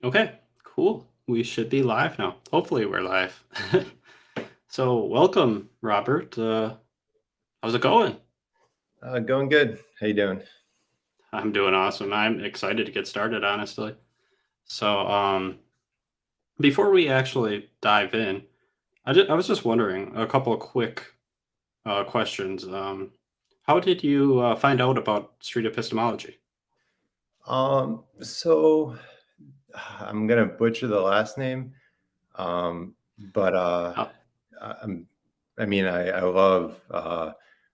Okay, cool. We should be live now. Hopefully, we're live. So, welcome, Robert. How's it going? Going good. How you doing? I'm doing awesome. I'm excited to get started, honestly. So, before we actually dive in, I was just wondering a couple of quick questions. How did you find out about street epistemology? So I'm gonna butcher the last name, but Uh, I'm, I love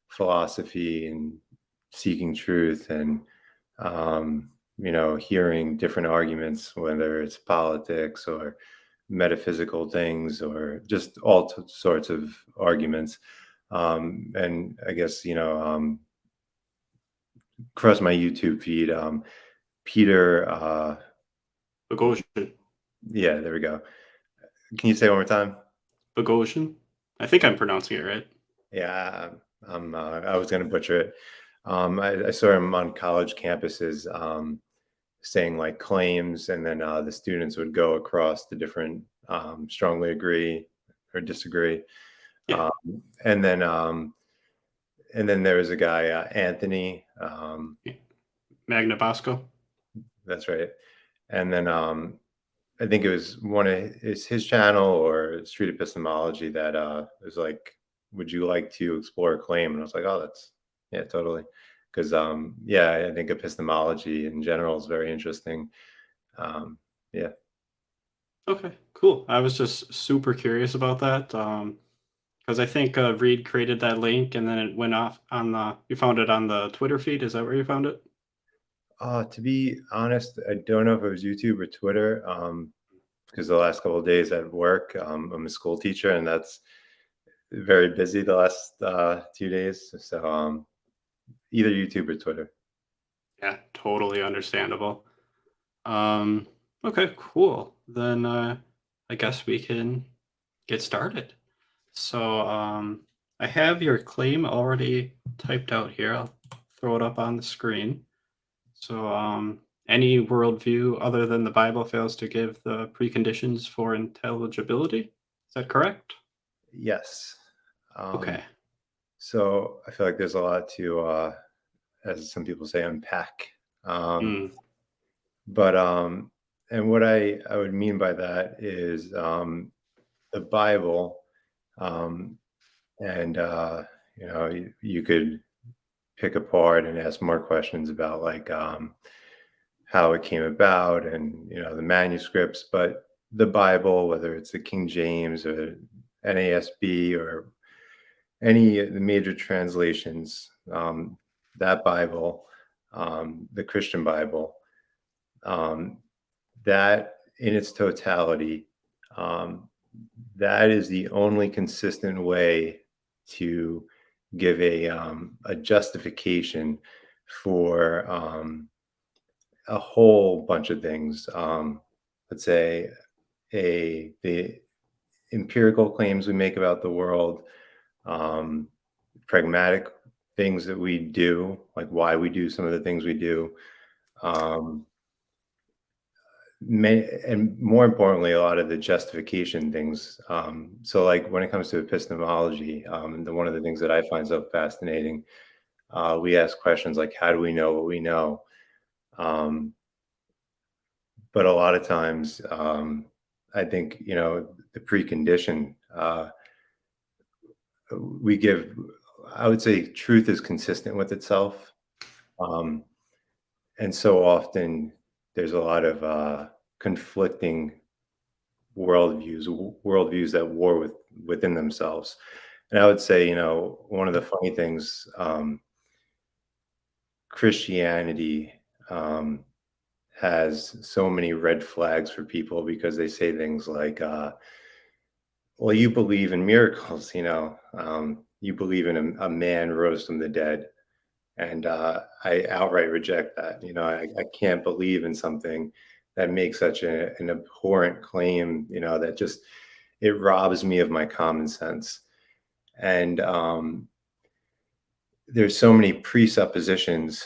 philosophy and seeking truth and hearing different arguments, whether it's politics or metaphysical things or just all sorts of arguments. And I guess across my YouTube feed. Peter, Bogosian. yeah, there we go. Can you say it one more time? Bogosian? I think I'm pronouncing it right. Yeah, I was going to butcher it. I saw him on college campuses saying like claims, and then the students would go across the different strongly agree or disagree. Yeah. Um, and then um, and then there was a guy, Anthony. Yeah. Magna Bosco. That's right. And then I think it was his channel or Street Epistemology that was like, "Would you like to explore a claim?" And I was like, "Oh, that's yeah, totally." Because yeah, I think epistemology in general is very interesting. Um, yeah. Okay, cool. I was just super curious about that. Because I think Reed created that link and then it went off on you found it on the Twitter feed. Is that where you found it? To be honest, I don't know if it was YouTube or Twitter. Because the last couple of days at work, I'm a school teacher, and that's very busy the last 2 days. So either YouTube or Twitter. Yeah, totally understandable. Um, okay, cool. Then I guess we can get started. So I have your claim already typed out here. I'll throw it up on the screen. So any worldview other than the Bible fails to give the preconditions for intelligibility. Is that correct? Yes. Um, Okay. so I feel like there's a lot to, as some people say, unpack. Um, Mm, but and what I would mean by that is the Bible, um, and you could pick apart and ask more questions about like how it came about and the manuscripts, but the Bible, whether it's the King James or NASB or any of the major translations, that Bible, the Christian Bible, um, that in its totality, um, that is the only consistent way to give a justification for a whole bunch of things. Let's say the empirical claims we make about the world, um, pragmatic things that we do, like why we do some of the things we do, um, and more importantly, a lot of the justification things. So, like when it comes to epistemology, one of the things that I find so fascinating, we ask questions like, "How do we know what we know?" Um, but a lot of times, I think the precondition we give. I would say truth is consistent with itself. Um, and so often there's a lot of conflicting worldviews that war within themselves. And I would say, one of the funny things, Christianity has so many red flags for people because they say things like, well, you believe in miracles, you believe in a man rose from the dead. And I outright reject that. I can't believe in something that makes such an abhorrent claim, that just it robs me of my common sense. And there's so many presuppositions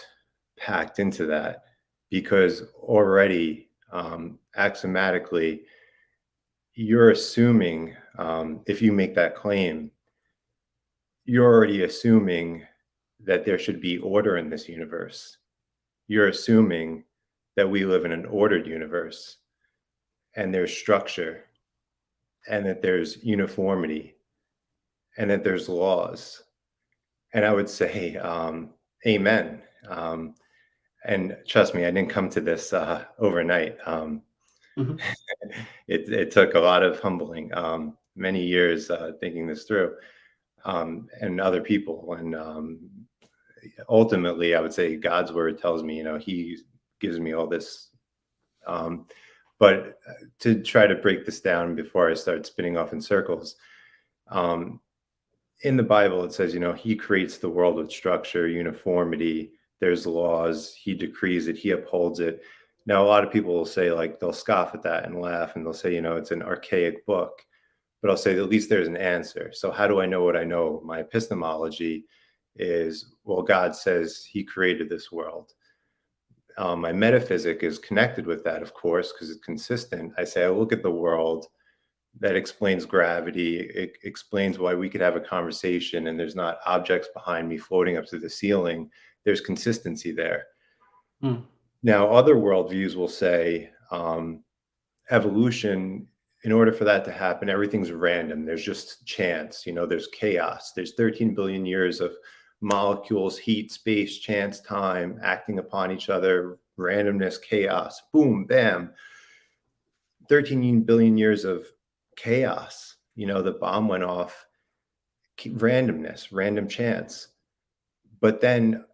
packed into that because already axiomatically, you're assuming, if you make that claim, you're already assuming that there should be order in this universe. You're assuming that we live in an ordered universe and there's structure and that there's uniformity and that there's laws. And I would say, amen. And trust me, I didn't come to this overnight. Mhm. It took a lot of humbling, many years thinking this through, and other people. And ultimately, I would say God's word tells me, He gives me all this. But to try to break this down before I start spinning off in circles, um, in the Bible, it says, He creates the world with structure, uniformity. There's laws. He decrees it. He upholds it. Now, a lot of people will say, like, they'll scoff at that and laugh, and they'll say, it's an archaic book. But I'll say, at least there's an answer. So how do I know what I know? My epistemology is, well, God says He created this world. My metaphysic is connected with that, of course, because it's consistent. I say, I look at the world. That explains gravity. It explains why we could have a conversation and there's not objects behind me floating up to the ceiling. There's consistency there. Mm. Now, other worldviews will say evolution, in order for that to happen, everything's random. There's just chance. There's chaos. There's 13 billion years of molecules, heat, space, chance, time acting upon each other, randomness, chaos, boom, bam. 13 billion years of chaos. The bomb went off, randomness, random chance. But then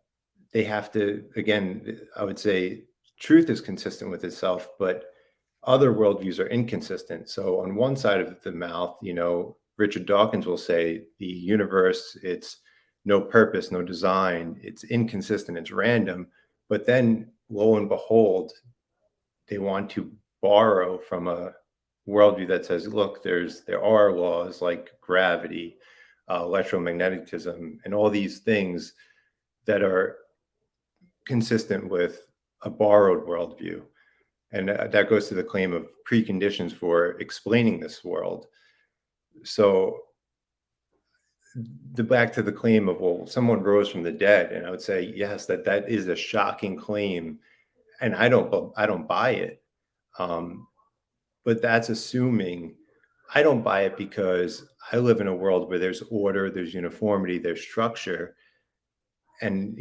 they have to, again, I would say truth is consistent with itself, but other worldviews are inconsistent. So on one side of the mouth, Richard Dawkins will say the universe, it's no purpose, no design, it's inconsistent, it's random. But then lo and behold, they want to borrow from a worldview that says, look, there are laws like gravity, electromagnetism, and all these things that are consistent with a borrowed worldview. And that goes to the claim of preconditions for explaining this world. So back to the claim of, well, someone rose from the dead. And I would say, yes, that is a shocking claim. And I don't buy it. But that's assuming. I don't buy it because I live in a world where there's order, there's uniformity, there's structure. And,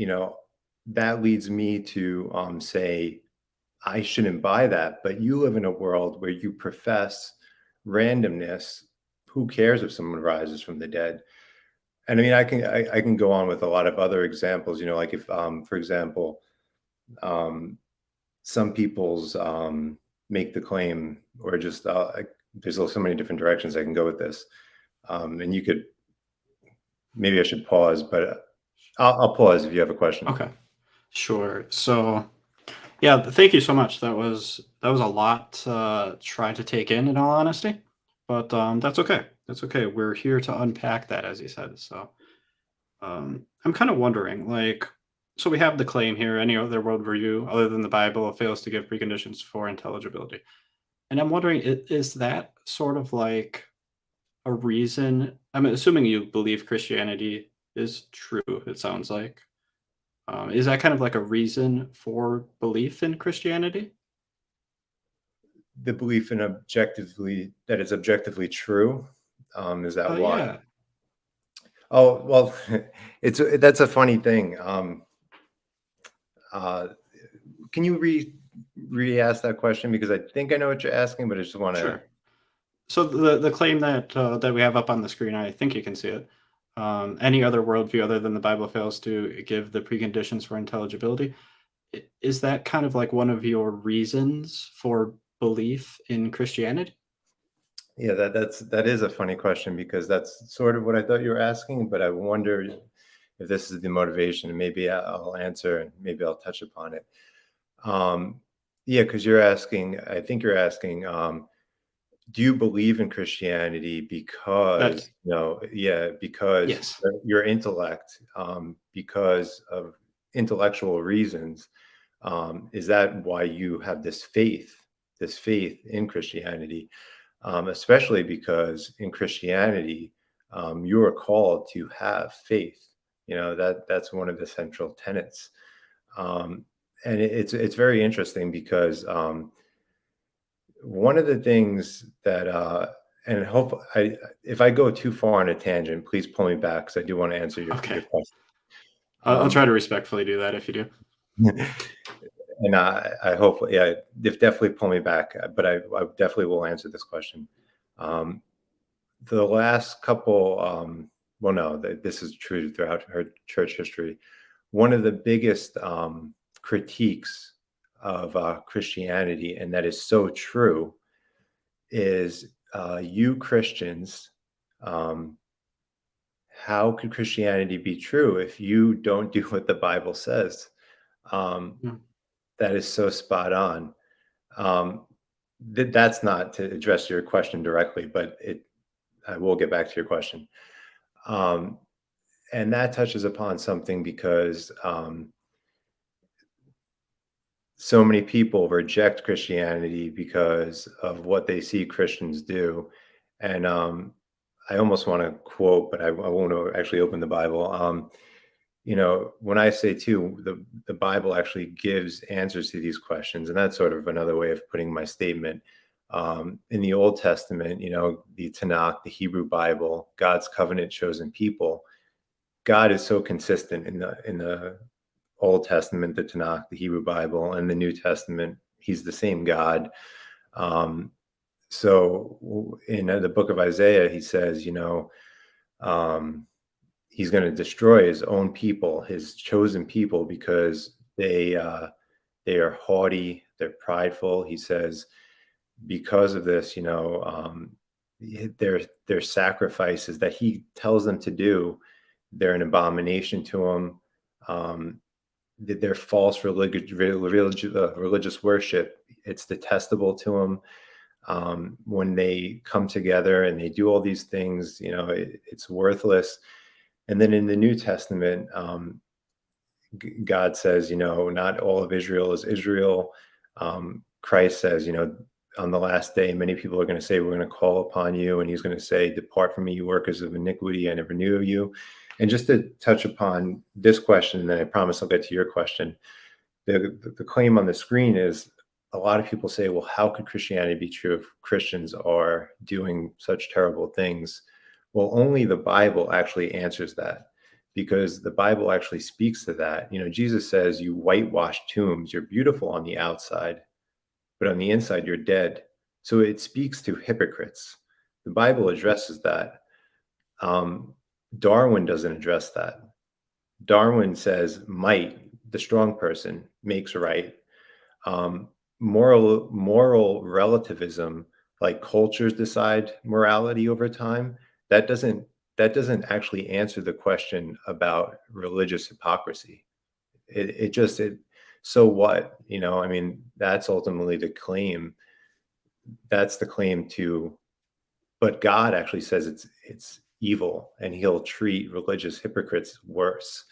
that leads me to say, I shouldn't buy that. But you live in a world where you profess randomness. Who cares if someone rises from the dead? And I mean, I can go on with a lot of other examples, like if, for example, some people's make the claim, or just there's so many different directions I can go with this, and you could, maybe I should pause, but I'll pause if you have a question. Okay, sure. So, yeah, thank you so much. That was a lot to try to take in all honesty, but that's okay. That's okay. We're here to unpack that, as you said. So, I'm kind of wondering, like, so we have the claim here: any other worldview other than the Bible fails to give preconditions for intelligibility. And I'm wondering, is that sort of like a reason? I'm assuming you believe Christianity is true. It sounds like. Is that kind of like a reason for belief in Christianity? The belief in that it's objectively true, is that why? Yeah, Oh, well, that's a funny thing. Can you re-ask that question, because I think I know what you're asking, but I just want to. sure. So the claim that we have up on the screen, I think you can see it. Any other worldview other than the Bible fails to give the preconditions for intelligibility. Is that kind of like one of your reasons for belief in Christianity? Yeah, that is a funny question, because that's sort of what I thought you were asking, but I wonder if this is the motivation, and maybe I'll answer and maybe I'll touch upon it. Yeah, because I think you're asking, do you believe in Christianity That because, because yes. your intellect, because of intellectual reasons, is that why you have this faith? this faith in Christianity, especially because in Christianity, you are called to have faith. That's one of the central tenets. And it's very interesting because one of the things that and hope if I go too far on a tangent, please pull me back because I do want to answer your Okay. question. I'll try to respectfully do that if you do. And I hope, yeah, definitely pull me back, but I definitely will answer this question. The last couple, well, no, this is true throughout her church history. One of the biggest critiques of Christianity, and that is so true, is you Christians, how could Christianity be true if you don't do what the Bible says? That is so spot on. That's not to address your question directly, but I will get back to your question. And that touches upon something because so many people reject Christianity because of what they see Christians do. And I almost want to quote, but I won't actually open the Bible. When I say too, the Bible actually gives answers to these questions. And that's sort of another way of putting my statement. In the Old Testament, the Tanakh, the Hebrew Bible, God's covenant chosen people, God is so consistent in the Old Testament, the Tanakh, the Hebrew Bible, and the New Testament. He's the same God. So in the book of Isaiah, he says, he's going to destroy his own people, his chosen people, because they are haughty, they're prideful. He says, because of this, their sacrifices that he tells them to do, they're an abomination to him. Their false religious worship, it's detestable to him. When they come together and they do all these things, it's worthless. And then in the New Testament, God says, not all of Israel is Israel. Christ says, on the last day, many people are going to say, we're going to call upon you. And he's going to say, depart from me, you workers of iniquity, I never knew you. And just to touch upon this question, and then I promise I'll get to your question. The claim on the screen is, a lot of people say, well, how could Christianity be true if Christians are doing such terrible things? Well, only the Bible actually answers that, because the Bible actually speaks to that. Jesus says, you whitewashed tombs, you're beautiful on the outside, but on the inside, you're dead. So it speaks to hypocrites. The Bible addresses that. Darwin doesn't address that. Darwin says might, the strong person, makes right. Moral relativism, like cultures decide morality over time, that doesn't actually answer the question about religious hypocrisy. So what? That's ultimately the claim. That's the claim to, but God actually says it's evil, and he'll treat religious hypocrites worse.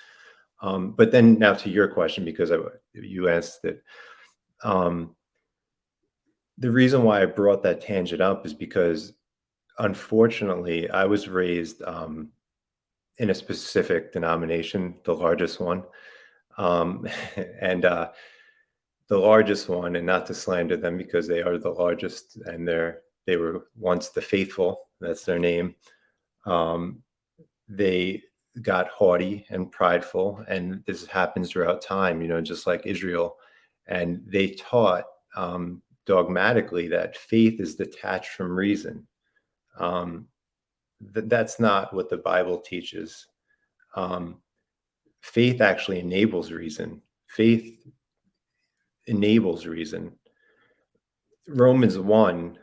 But then now to your question, because you asked it, the reason why I brought that tangent up is because, unfortunately, I was raised in a specific denomination, the largest one. And the largest one, and not to slander them because they are the largest, and they were once the faithful, that's their name. They got haughty and prideful, and this happens throughout time, just like Israel. And they taught dogmatically that faith is detached from reason. That's not what the Bible teaches. Faith actually enables reason. Faith enables reason. Romans 1,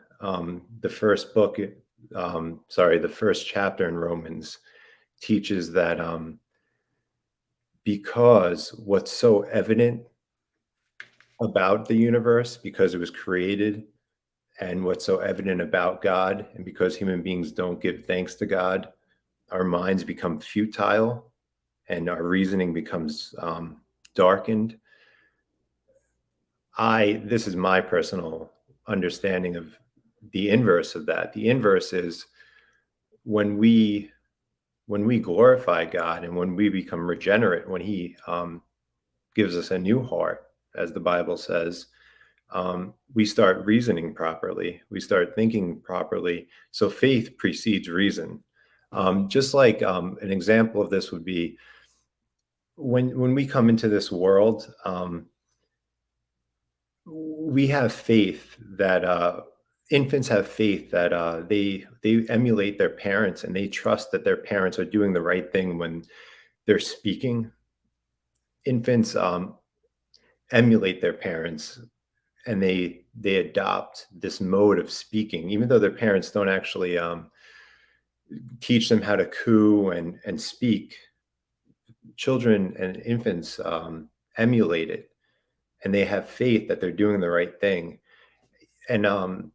the first book, the first chapter in Romans teaches that because what's so evident about the universe, because it was created, and what's so evident about God, and because human beings don't give thanks to God, our minds become futile and our reasoning becomes darkened. This is my personal understanding of the inverse of that. The inverse is when we glorify God and when we become regenerate, when He gives us a new heart, as the Bible says, we start reasoning properly. We start thinking properly. So faith precedes reason. Just like an example of this would be when we come into this world, we have faith that infants have faith that they emulate their parents and they trust that their parents are doing the right thing when they're speaking. Infants emulate their parents and they adopt this mode of speaking, even though their parents don't actually teach them how to coo and speak. Children and infants emulate it, and they have faith that they're doing the right thing. And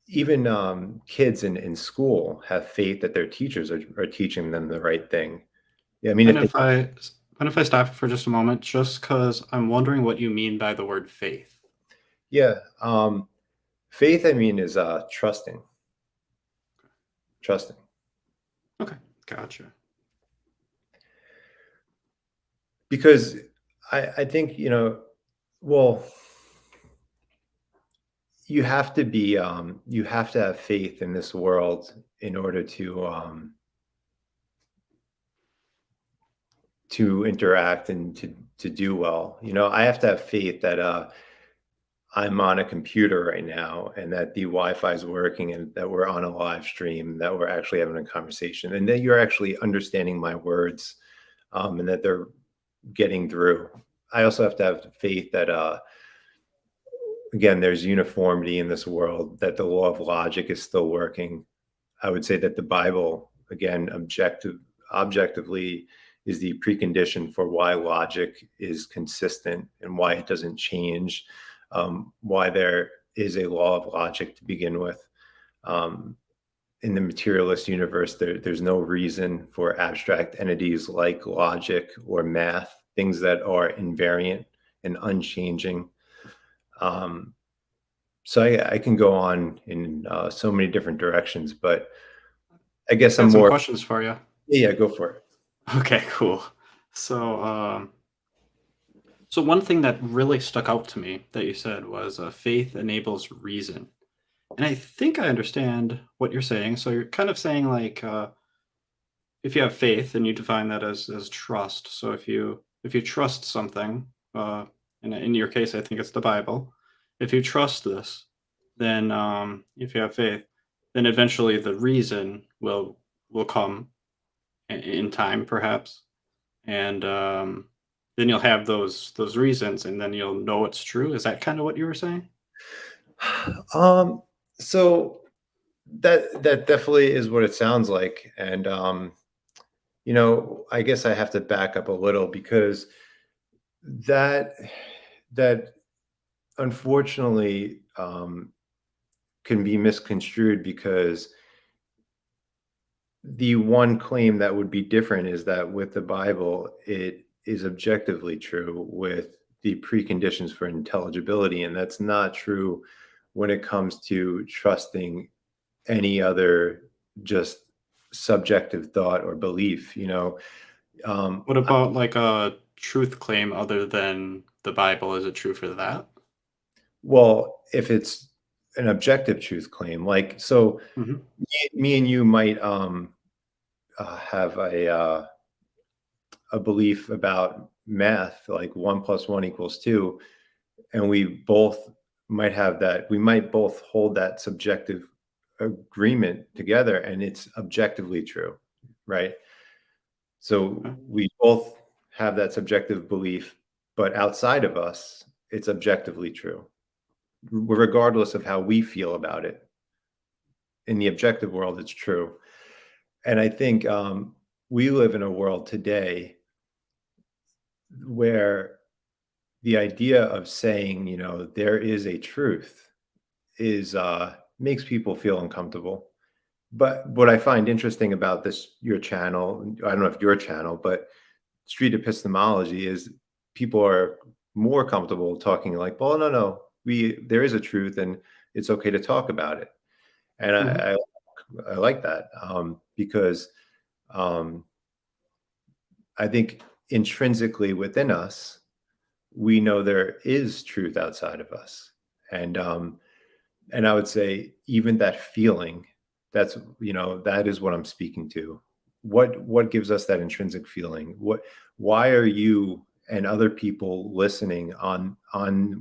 even kids in school have faith that their teachers are teaching them the right thing. Yeah, I mean, And if they, if I stop for just a moment, just because I'm wondering what you mean by the word faith. yeah, faith, I mean, is trusting. Okay, gotcha. Because I think, well, you have to be, you have to have faith in this world in order to interact and to do well. I have to have faith that I'm on a computer right now and that the Wi-Fi is working and that we're on a live stream, that we're actually having a conversation and that you're actually understanding my words, and that they're getting through. I also have to have faith that, again, there's uniformity in this world, that the law of logic is still working. I would say that the Bible, again, objectively, is the precondition for why logic is consistent and why it doesn't change, why there is a law of logic to begin with. In the materialist universe, there's no reason for abstract entities like logic or math, things that are invariant and unchanging. So I can go on in so many different directions, but I guess I I'm got some more. questions for you. Yeah, go for it. Okay, cool. So, so one thing that really stuck out to me that you said was faith enables reason, and I think I understand what you're saying. So you're kind of saying like, if you have faith, and you define that as trust. So if you trust something, and in your case, I think it's the Bible. If you trust this, then if you have faith, then eventually the reason will come in time, perhaps, and then you'll have those reasons, and then you'll know it's true. Is that kind of what you were saying? Um, so that definitely is what it sounds like, and I guess I have to back up a little because that that unfortunately can be misconstrued because the one claim that would be different is that with the Bible, it is objectively true with the preconditions for intelligibility, and that's not true when it comes to trusting any other just subjective thought or belief. Um, What about like a truth claim other than the Bible? Is it true for that? well, if it's an objective truth claim, like so, Hmm. me and you might have a belief about math, like 1 + 1 = 2, and we both might have that. We might both hold that subjective agreement together, and it's objectively true, right? So Okay. we both have that subjective belief, but outside of us, it's objectively true, regardless of how we feel about it. In the objective world, it's true. And I think we live in a world today where the idea of saying, there is a truth is makes people feel uncomfortable. But what I find interesting about your channel, I don't know if your channel, but street epistemology is people are more comfortable talking like, well, no, no, there is a truth, and it's okay to talk about it. And Hmm. I like that, because um, I think intrinsically within us, we know there is truth outside of us, and I would say even that feeling, that's, that is what I'm speaking to. What gives us that intrinsic feeling? Why are you and other people listening on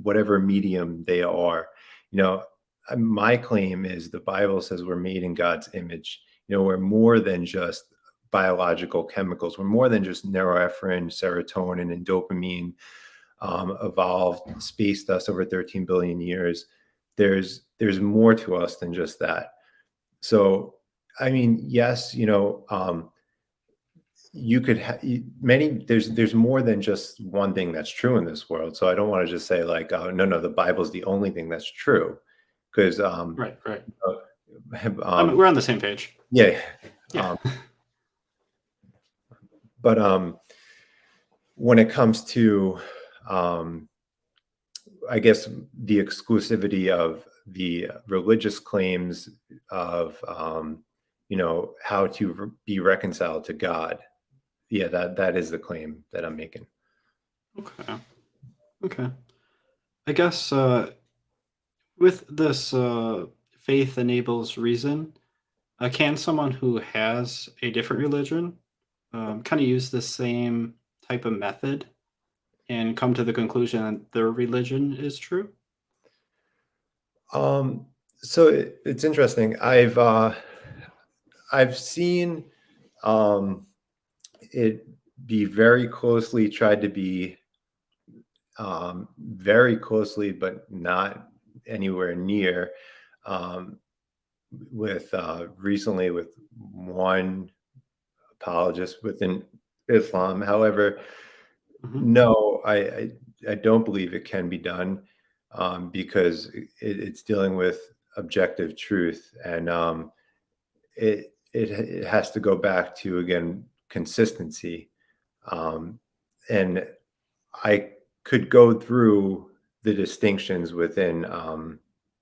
whatever medium they are? My claim is the Bible says we're made in God's image. We're more than just biological chemicals. We're more than just neuroepinephrine, serotonin, and dopamine, evolved, spaced us over 13 billion years. There's more to us than just that. So, I mean, yes, you could many. There's more than just one thing that's true in this world. So I don't want to just say like, oh, no, the Bible's the only thing that's true, because Right, right. I mean, um, we're on the same page. yeah, Yeah. but when it comes to um, I guess the exclusivity of the religious claims of how to be reconciled to God. Yeah, that is the claim that I'm making. Okay. Okay. I guess with this faith enables reason, can someone who has a different religion kind of use the same type of method and come to the conclusion that their religion is true? Um, so it's interesting. I've seen it be very closely tried to be very closely, but not anywhere near, um, with recently with one apologist within Islam. However, Hmm. no, I don't believe it can be done, because it's dealing with objective truth, and it has to go back to, again, consistency, um, and I could go through the distinctions within,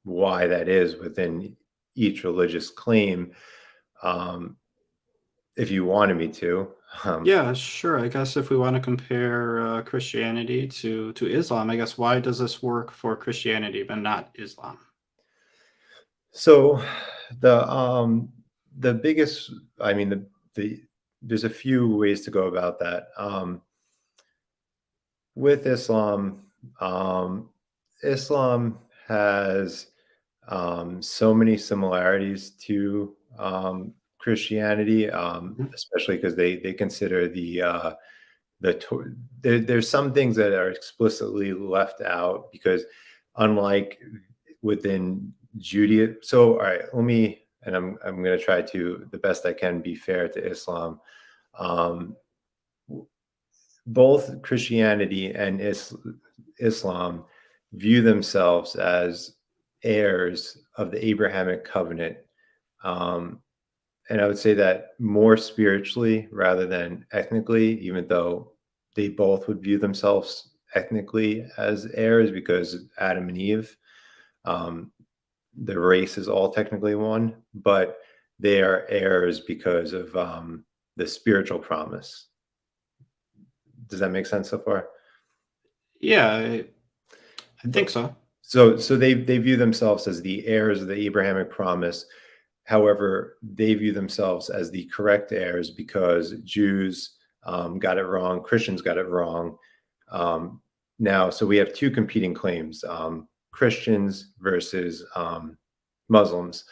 why that is within each religious claim, um, if you wanted me to. Um, Yeah, sure. I guess if we want to compare Christianity to Islam, I guess why does this work for Christianity but not Islam? so the biggest, I mean, the there's a few ways to go about that. With Islam, Islam has so many similarities to Christianity, Mhm. especially because they consider there's some things that are explicitly left out, because unlike within Judaism. So, all right, I'm going to try to the best I can be fair to Islam. Um, Both Christianity and Islam view themselves as heirs of the Abrahamic covenant. Um, and I would say that more spiritually rather than ethnically, even though they both would view themselves ethnically as heirs, because Adam and Eve, um, the race is all technically one, but they are heirs because of the spiritual promise. Does that make sense so far? Yeah, I think But so. so they view themselves as the heirs of the Abrahamic promise. However, they view themselves as the correct heirs because Jews got it wrong, Christians got it wrong. Now, so we have two competing claims: Christians versus Muslims.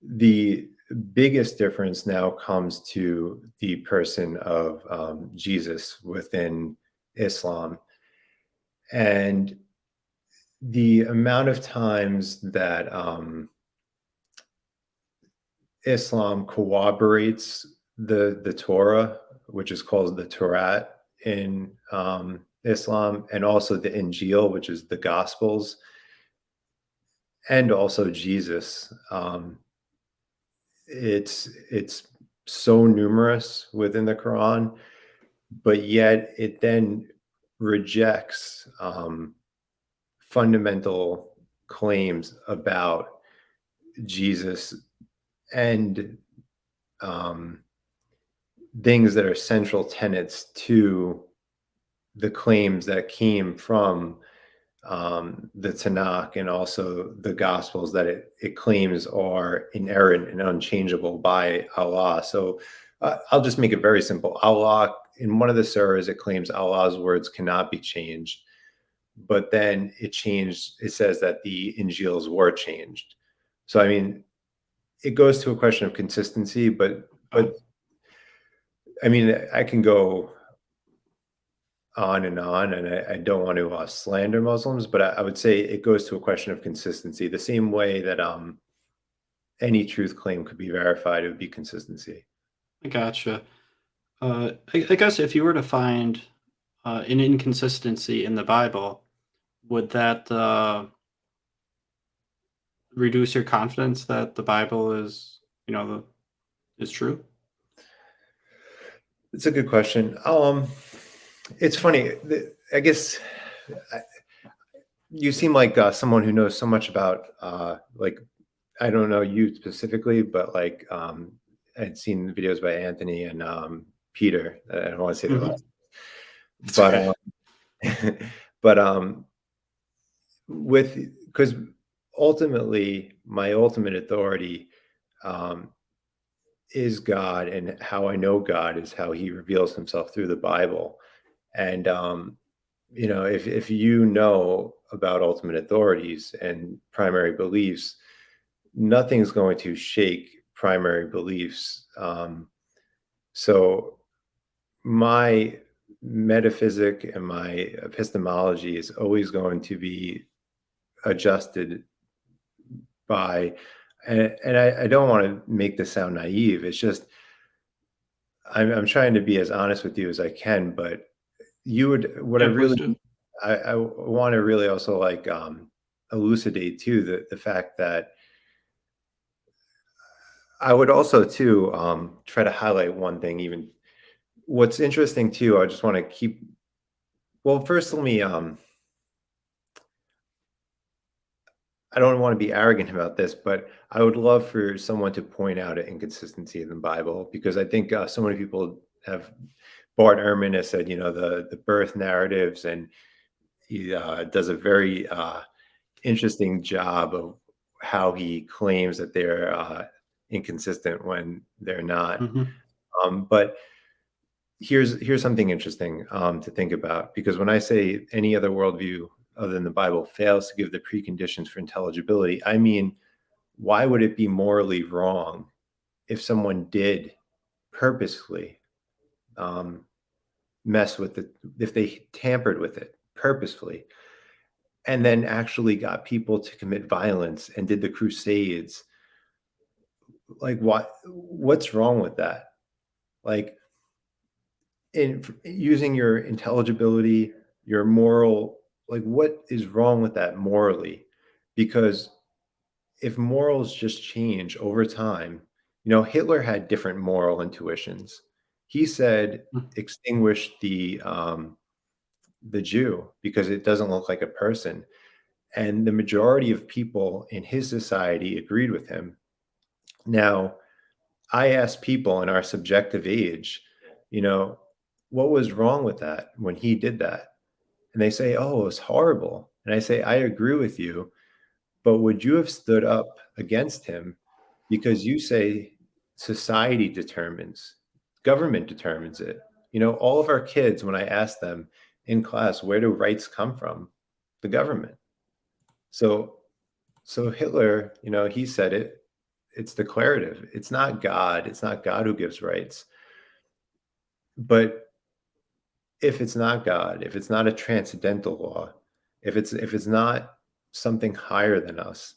The biggest difference now comes to the person of Jesus within Islam, and the amount of times that Islam corroborates the Torah, which is called the Torah in Islam, and also the Injil, which is the Gospels, and also Jesus. It's so numerous within the Quran, but yet it then rejects fundamental claims about Jesus and things that are central tenets to the claims that came from the Tanakh and also the Gospels that it claims are inerrant and unchangeable by Allah. So I'll just make it very simple. Allah, in one of the surahs, it claims Allah's words cannot be changed, but then it says that the Injils were changed. So, I mean, it goes to a question of consistency, but I mean, I can go on, and I don't want to slander Muslims, but I would say it goes to a question of consistency. The same way that any truth claim could be verified, it would be consistency. I gotcha. I guess if you were to find an inconsistency in the Bible, would that reduce your confidence that the Bible is, is true? It's a good question. It's funny. I guess you seem like someone who knows so much about like, I don't know you specifically, but like I'd seen videos by Anthony and Peter. I don't want to say their last, It's but okay. but because ultimately my ultimate authority is God, and how I know God is how He reveals Himself through the Bible. And if you know about ultimate authorities and primary beliefs, nothing's going to shake primary beliefs. So my metaphysic and my epistemology is always going to be adjusted by, and I don't want to make this sound naive. It's just I'm trying to be as honest with you as I can, but what I Yeah, please really do. I want to really also like elucidate too the fact that I would also too try to highlight one thing. Even what's interesting too, I just want to keep. Well, first let me I don't want to be arrogant about this, but I would love for someone to point out an inconsistency in the Bible, because I think so many people have. Bart Ehrman has said, the birth narratives, and he does a very interesting job of how he claims that they're inconsistent when they're not. Hmm. But here's something interesting to think about, because when I say any other worldview other than the Bible fails to give the preconditions for intelligibility, I mean, why would it be morally wrong if someone did purposefully mess with it, if they tampered with it purposefully, and then actually got people to commit violence and did the crusades? Like, what's wrong with that? Like, in using your intelligibility, your moral, like, what is wrong with that morally? Because if morals just change over time, Hitler had different moral intuitions. He said, extinguish the Jew because it doesn't look like a person. And the majority of people in his society agreed with him. Now, I asked people in our subjective age, what was wrong with that when he did that? And they say, oh, it was horrible. And I say, I agree with you, but would you have stood up against him? Because you say society determines, government determines it. All of our kids, when I ask them in class, where do rights come from? The government. So Hitler, he said it, it's declarative. It's not God. It's not God who gives rights. But if it's not God, if it's not a transcendental law, if it's not something higher than us,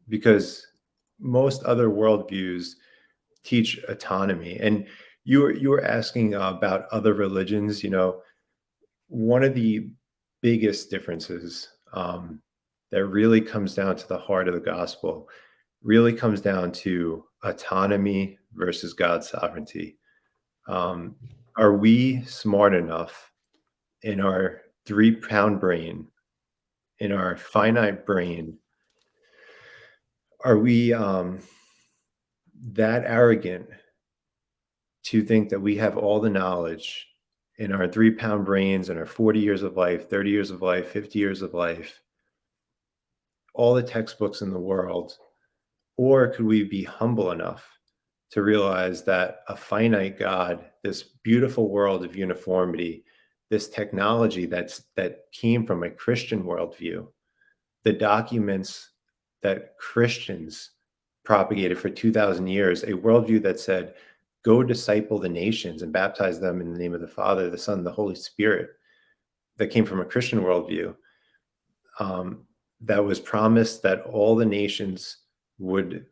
because most other worldviews teach autonomy. And you were asking about other religions. One of the biggest differences that really comes down to the heart of the gospel really comes down to autonomy versus God's sovereignty. Are we smart enough in our 3-pound brain in our finite brain, are we that arrogant to think that we have all the knowledge in our 3-pound brains and our 40 years of life, 30 years of life, 50 years of life, all the textbooks in the world? Or could we be humble enough to realize that a finite God, this beautiful world of uniformity, this technology that came from a Christian worldview, the documents that Christians propagated for 2,000 years, a worldview that said, go disciple the nations and baptize them in the name of the Father, the Son, the Holy Spirit, that came from a Christian worldview, that was promised that all the nations would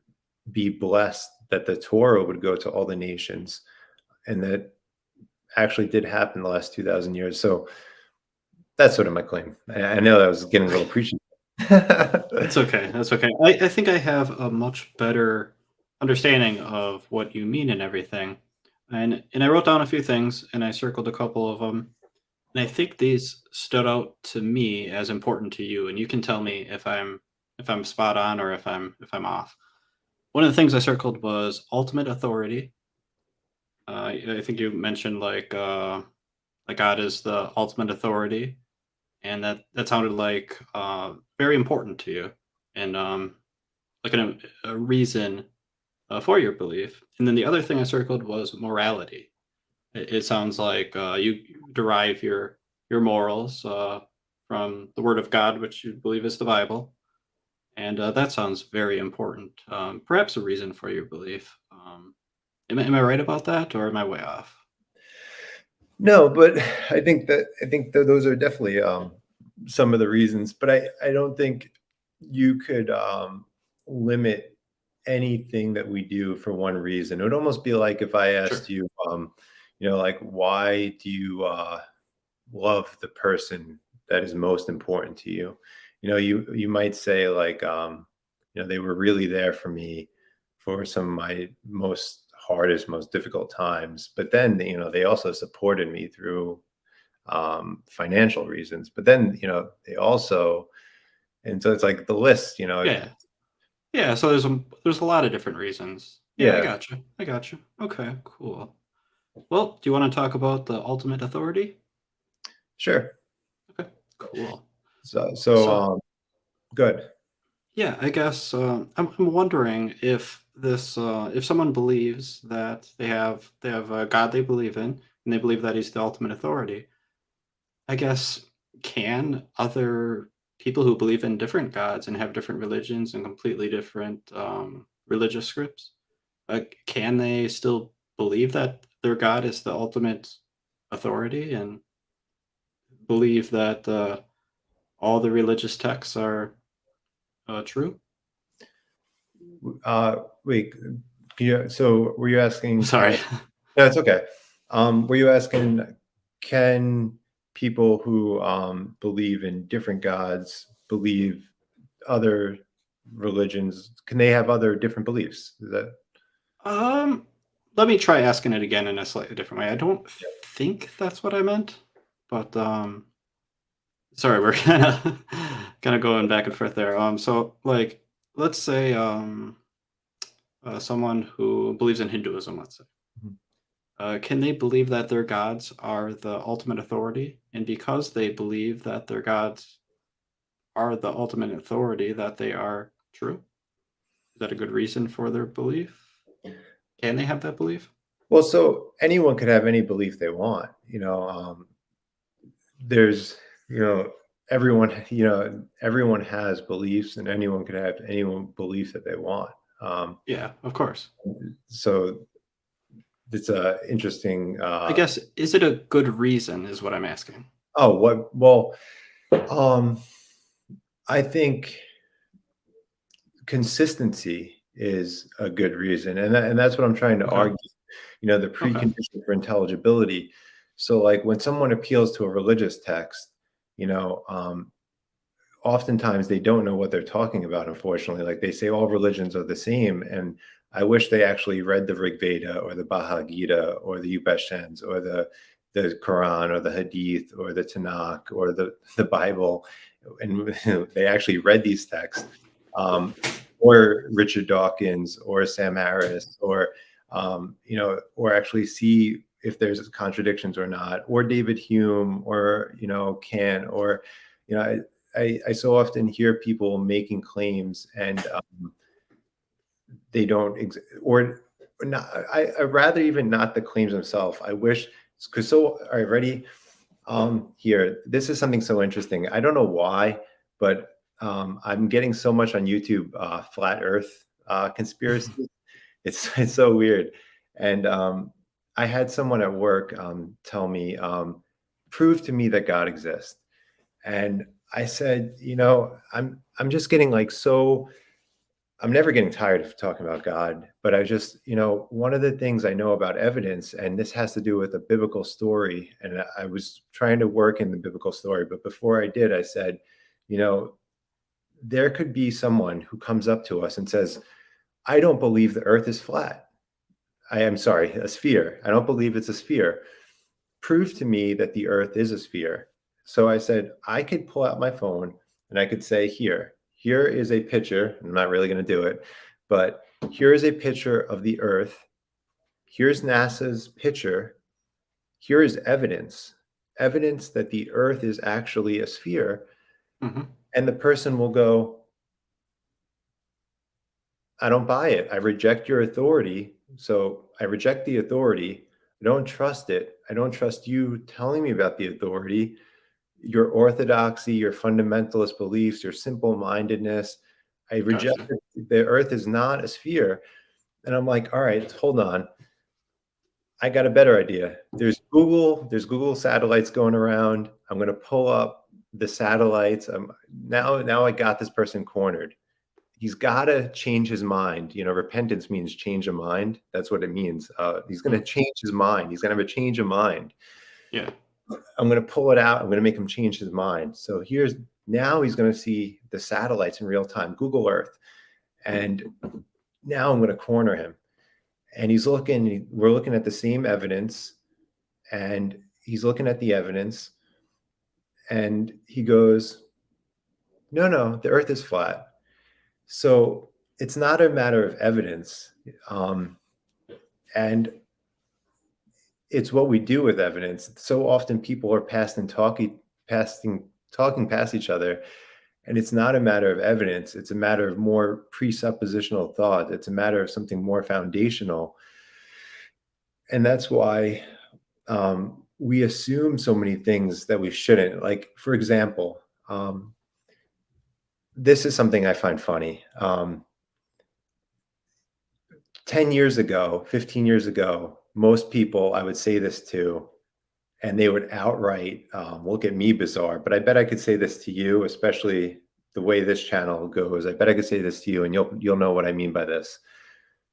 be blessed, that the Torah would go to all the nations, and that actually did happen the last 2,000 years. So that's sort of my claim. I know that was getting a little preachy. That's okay. That's okay. I think I have a much better understanding of what you mean and everything. And I wrote down a few things and I circled a couple of them. And I think these stood out to me as important to you. And you can tell me if I'm spot on or if I'm off. One of the things I circled was ultimate authority. I think you mentioned like God is the ultimate authority, and that sounded like very important to you, and like a reason for your belief. And then the other thing I circled was morality. It sounds like you derive your morals from the Word of God, which you believe is the Bible, and that sounds very important. Perhaps a reason for your belief. Am I right about that, or am I way off? No, but I think that those are definitely some of the reasons. But I don't think you could limit anything that we do for one reason. It would almost be like if I asked Sure. you, like, why do you love the person that is most important to you? You might say like, they were really there for me for some of my most hardest, most difficult times. But then, they also supported me through financial reasons. But then, they also, and so it's like the list, Yeah. Yeah. So there's a lot of different reasons. Yeah, I yeah, got you. I got you. Okay. Cool. Well, do you want to talk about the ultimate authority? sure. Okay. Cool. So So good. yeah, I guess I'm wondering if someone believes that they have a God they believe in and they believe that he's the ultimate authority. I guess can other people who believe in different gods and have different religions and completely different religious scripts, can they still believe that their God is the ultimate authority and believe that all the religious texts are true? Wait, so were you asking, Sorry. no, it's okay. Were you asking, can people who believe in different gods believe other religions? Can they have other different beliefs? Is that, Um, Let me try asking it again in a slightly different way. I don't think that's what I meant, but sorry, we're kind of going back and forth there. So like, let's say someone who believes in Hinduism, let's say, Mhm. can they believe that their gods are the ultimate authority, and because they believe that their gods are the ultimate authority, that they are true? Is that a good reason for their belief? Can they have that belief? Well, so anyone could have any belief they want. There's, you know, everyone has beliefs, and anyone could have any belief that they want. Um, Yeah, of course. so it's a interesting. I guess, is it a good reason is what I'm asking. Oh, what? Well, um, I think consistency is a good reason, and that's what I'm trying to Okay. argue. The Okay. precondition for intelligibility. So, like when someone appeals to a religious text, you know, um, oftentimes they don't know what they're talking about. Unfortunately, like they say all religions are the same, and I wish they actually read the Rig Veda or the Bhagavad Gita or the Upanishads or the Quran or the Hadith or the Tanakh or the Bible, and they actually read these texts, or Richard Dawkins or Sam Harris, or or actually see if there's contradictions or not, or David Hume, or Kant, or I so often hear people making claims, and they don't or not. I rather even not the claims themselves. I wish, because all right, ready. Here, this is something so interesting. I don't know why, but I'm getting so much on YouTube, flat Earth conspiracy. It's so weird. And I had someone at work tell me, prove to me that God exists. And I said, I'm just getting like so. I'm never getting tired of talking about God, but I just, one of the things I know about evidence, and this has to do with a biblical story, and I was trying to work in the biblical story, but before I did, I said, you know, there could be someone who comes up to us and says, I don't believe the earth is flat. I am sorry, a sphere. I don't believe it's a sphere. Prove to me that the earth is a sphere. So I said, I could pull out my phone and I could say, here is a picture. I'm not really going to do it, but here is a picture of the earth. Here's NASA's picture. Here is evidence that the earth is actually a sphere. Mhm. And the person will go, I don't buy it. I reject your authority. So I reject the authority. I don't trust it. I don't trust you telling me about the authority, your orthodoxy, your fundamentalist beliefs, your simple mindedness. I reject Gotcha. it. The earth is not a sphere. And I'm like, all right, hold on. I got a better idea. There's Google satellites going around. I'm going to pull up the satellites. Now I got this person cornered. He's got to change his mind. Repentance means change of mind. That's what it means. He's going to change his mind. He's going to have a change of mind. Yeah. I'm going to pull it out. I'm going to make him change his mind. So now he's going to see the satellites in real time, Google Earth. And now I'm going to corner him. And we're looking at the same evidence, and he's looking at the evidence, and he goes, no, the earth is flat. So it's not a matter of evidence. And it's what we do with evidence. So often people are talking past each other, and it's not a matter of evidence. It's a matter of more presuppositional thought. It's a matter of something more foundational. And that's why we assume so many things that we shouldn't. Like, for example, this is something I find funny. 10 years ago, 15 years ago, most people I would say this to, and they would outright look at me bizarre. But I bet I could say this to you, especially the way this channel goes. I bet I could say this to you, and you'll know what I mean by this.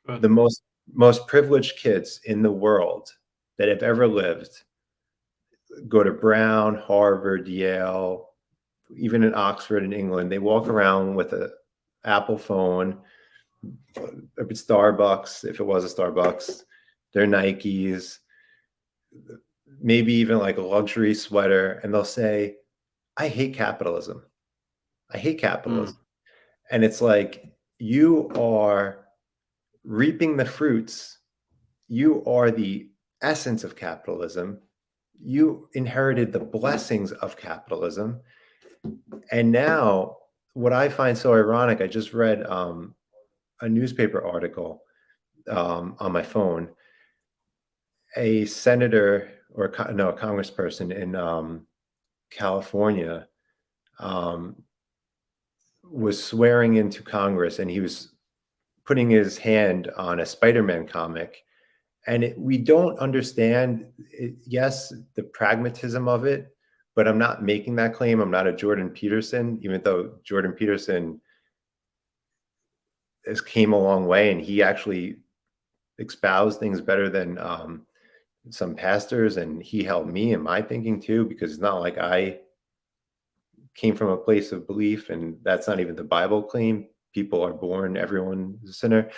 But The most privileged kids in the world that have ever lived go to Brown, Harvard, Yale, even in Oxford in England. They walk around with an Apple phone, a Starbucks, if it was a Starbucks, their Nikes, maybe even like a luxury sweater, and they'll say, I hate capitalism. I hate capitalism. And it's like, you are reaping the fruits. You are the essence of capitalism. You inherited the blessings of capitalism. And now, what I find so ironic, I just read a newspaper article on my phone. A senator or a congressperson in California was swearing into Congress, and he was putting his hand on a Spider-Man comic. And we don't understand, yes, the pragmatism of it, but I'm not making that claim. I'm not a Jordan Peterson, even though Jordan Peterson has came a long way, and he actually espoused things better than some pastors, and he helped me in my thinking too, because it's not like I came from a place of belief, and that's not even the Bible claim. People are born, everyone is a sinner.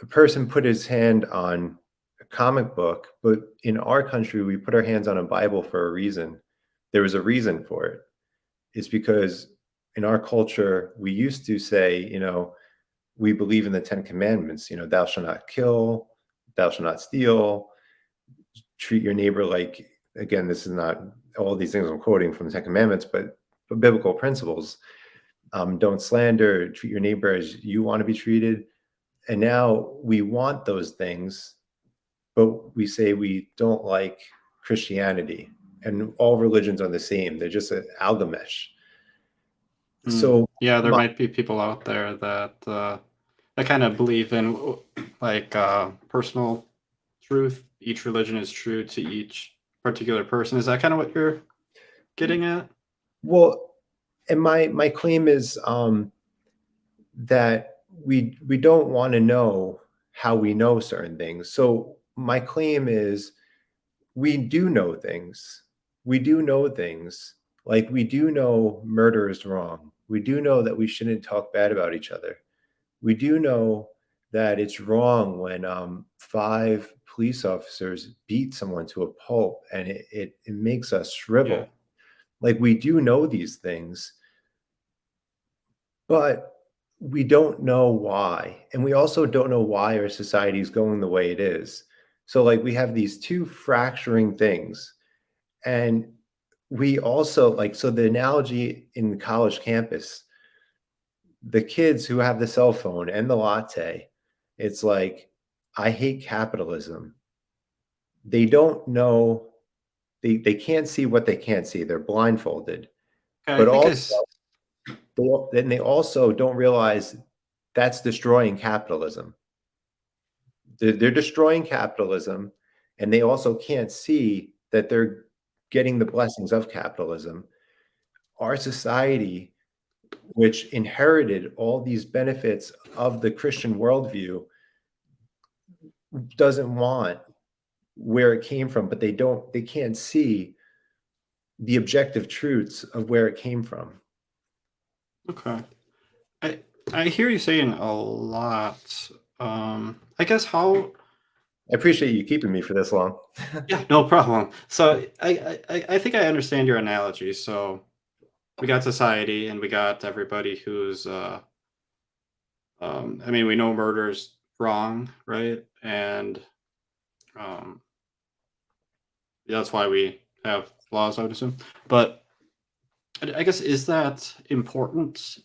A person put his hand on a comic book, but in our country, we put our hands on a Bible for a reason. There was a reason for it. is because in our culture, we used to say, we believe in the 10 Commandments, thou shalt not kill, thou shalt not steal, treat your neighbor like, again, this is not all these things I'm quoting from the 10 Commandments, but biblical principles. Don't slander, treat your neighbor as you want to be treated. And now we want those things, but we say we don't like Christianity. And all religions are the same. They're just an algamesh. So Yeah, there might be people out there that kind of believe in like personal truth. Each religion is true to each particular person. Is that kind of what you're getting at? well, and my claim is that we don't want to know how we know certain things. So my claim is we do know things. We do know things. Like we do know murder is wrong. We do know that we shouldn't talk bad about each other. We do know that it's wrong when 5 police officers beat someone to a pulp and it makes us shrivel. Yeah. Like we do know these things, but we don't know why. And we also don't know why our society is going the way it is. So like we have these two fracturing things. And we also like, so the analogy in the college campus, the kids who have the cell phone and the latte, it's like, I hate capitalism. They don't know, they can't see what they can't see. They're blindfolded. I But think also, then they also don't realize that's destroying capitalism. They're destroying capitalism, and they also can't see that they're getting the blessings of capitalism. Our society, which inherited all these benefits of the Christian worldview, doesn't want where it came from, but they can't see the objective truths of where it came from. Okay. I hear you saying a lot. I guess how. I appreciate you keeping me for this long. Yeah, no problem. So I think I understand your analogy. So we got society and we got everybody who's I mean, we know murder's wrong, right? And um that's why we have laws, I would assume. But I guess, is that important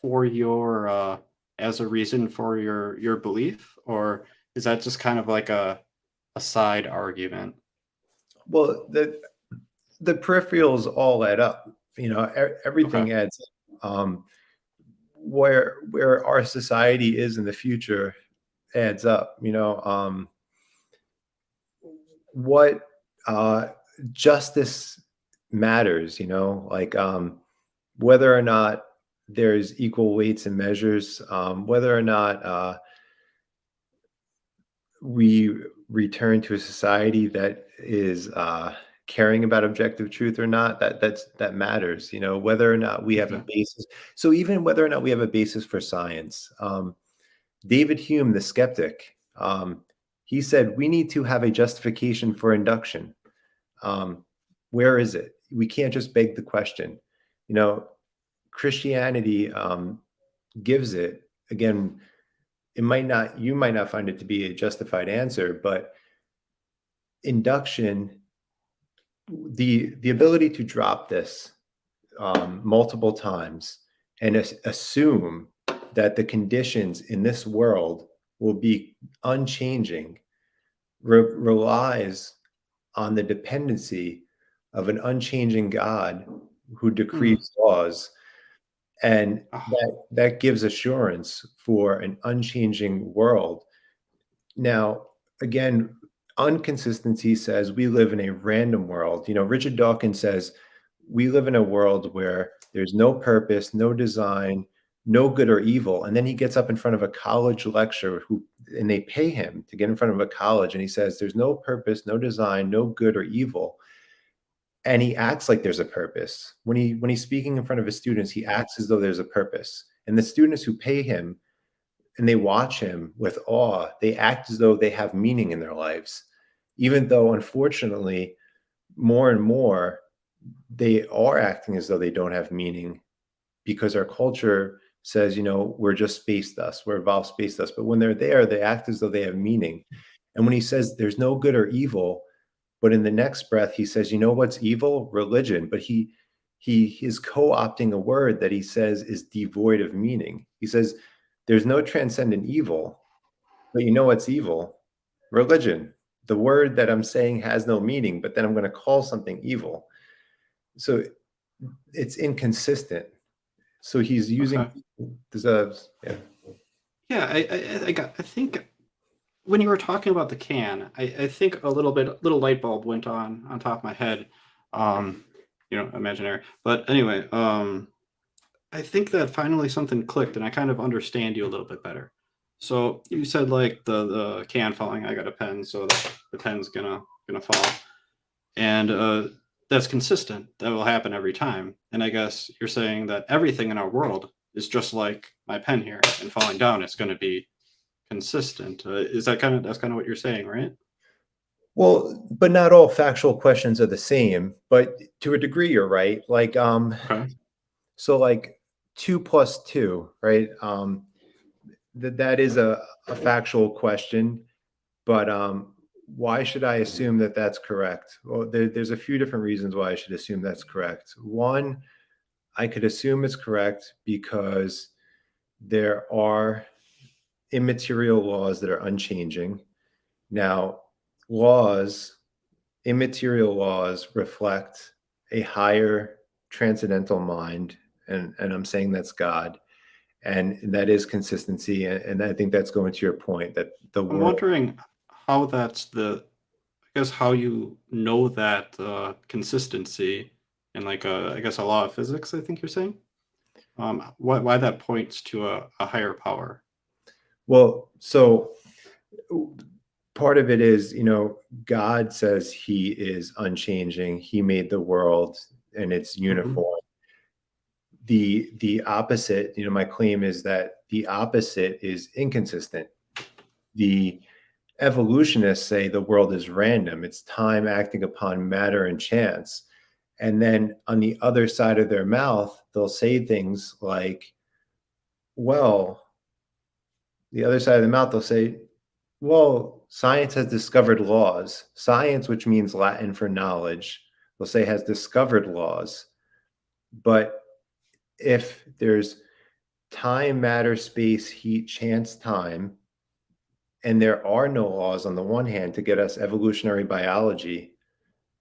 for your as a reason for your belief, or is that just kind of like a side argument? Well, the peripherals all add up. Okay. Everything adds up. Where our society is in the future adds up. What justice matters. Like whether or not there's equal weights and measures, whether or not we return to a society that is caring about objective truth or not, that matters. Whether or not we have a Mhm. basis. So even whether or not we have a basis for science, David Hume, the skeptic, he said we need to have a justification for induction. Where is it? We can't just beg the question. Christianity gives it. Again, you might not find it to be a justified answer, but induction, the ability to drop this multiple times and assume that the conditions in this world will be unchanging relies on the dependency of an unchanging God who Hmm. decrees laws, and Ah, that gives assurance for an unchanging world. Now, again, inconsistency says we live in a random world. Richard Dawkins says we live in a world where there's no purpose, no design, no good or evil. And then he gets up in front of a college lecturer and they pay him to get in front of a college, and he says there's no purpose, no design, no good or evil. And he acts like there's a purpose. When he's speaking in front of his students, he acts as though there's a purpose. And the students who pay him and they watch him with awe, they act as though they have meaning in their lives, even though, unfortunately, more and more they are acting as though they don't have meaning because our culture says, we're just space dust, we're evolved space dust. But when they're there, they act as though they have meaning. And when he says there's no good or evil, but in the next breath he says, what's evil? Religion. But he is co-opting a word that he says is devoid of meaning. He says there's no transcendent evil, but what's evil? Religion. The word that I'm saying has no meaning, but then I'm going to call something evil. So it's inconsistent. So he's using Okay. deserves. Yeah. Yeah, I think when you were talking about the can, I think little light bulb went on top of my head. Imaginary. But anyway, I think that finally something clicked and I kind of understand you a little bit better. So you said like the can falling, I got a pen, so the pen's gonna fall. And that's consistent. That will happen every time. And I guess you're saying that everything in our world is just like my pen here and falling down. It's going to be consistent. That's kind of what you're saying, right? Well, but not all factual questions are the same. But to a degree, you're right. Like, Okay. so like 2 plus 2, right? That is a factual question. But why should I assume that that's correct? Well, there's a few different reasons why I should assume that's correct. One, I could assume it's correct because there are immaterial laws that are unchanging. Now, immaterial laws reflect a higher transcendental mind, and I'm saying that's God, and that is consistency, and I think that's going to your point that the I'm world. wondering how I guess how you know that consistency in like I guess a law of physics, I think you're saying. Why that points to a higher power. Well, so part of it is, God says he is unchanging. He made the world and it's Hmm. uniform. The opposite, my claim is that the opposite is inconsistent. The evolutionists say the world is random. It's time acting upon matter and chance. And then on the other side of their mouth, they'll say things like, well, the other side of the mouth, they'll say, well, science has discovered laws. Science, which means Latin for knowledge, they'll say has discovered laws. But if there's time, matter, space, heat, chance, time, and there are no laws on the one hand to get us evolutionary biology,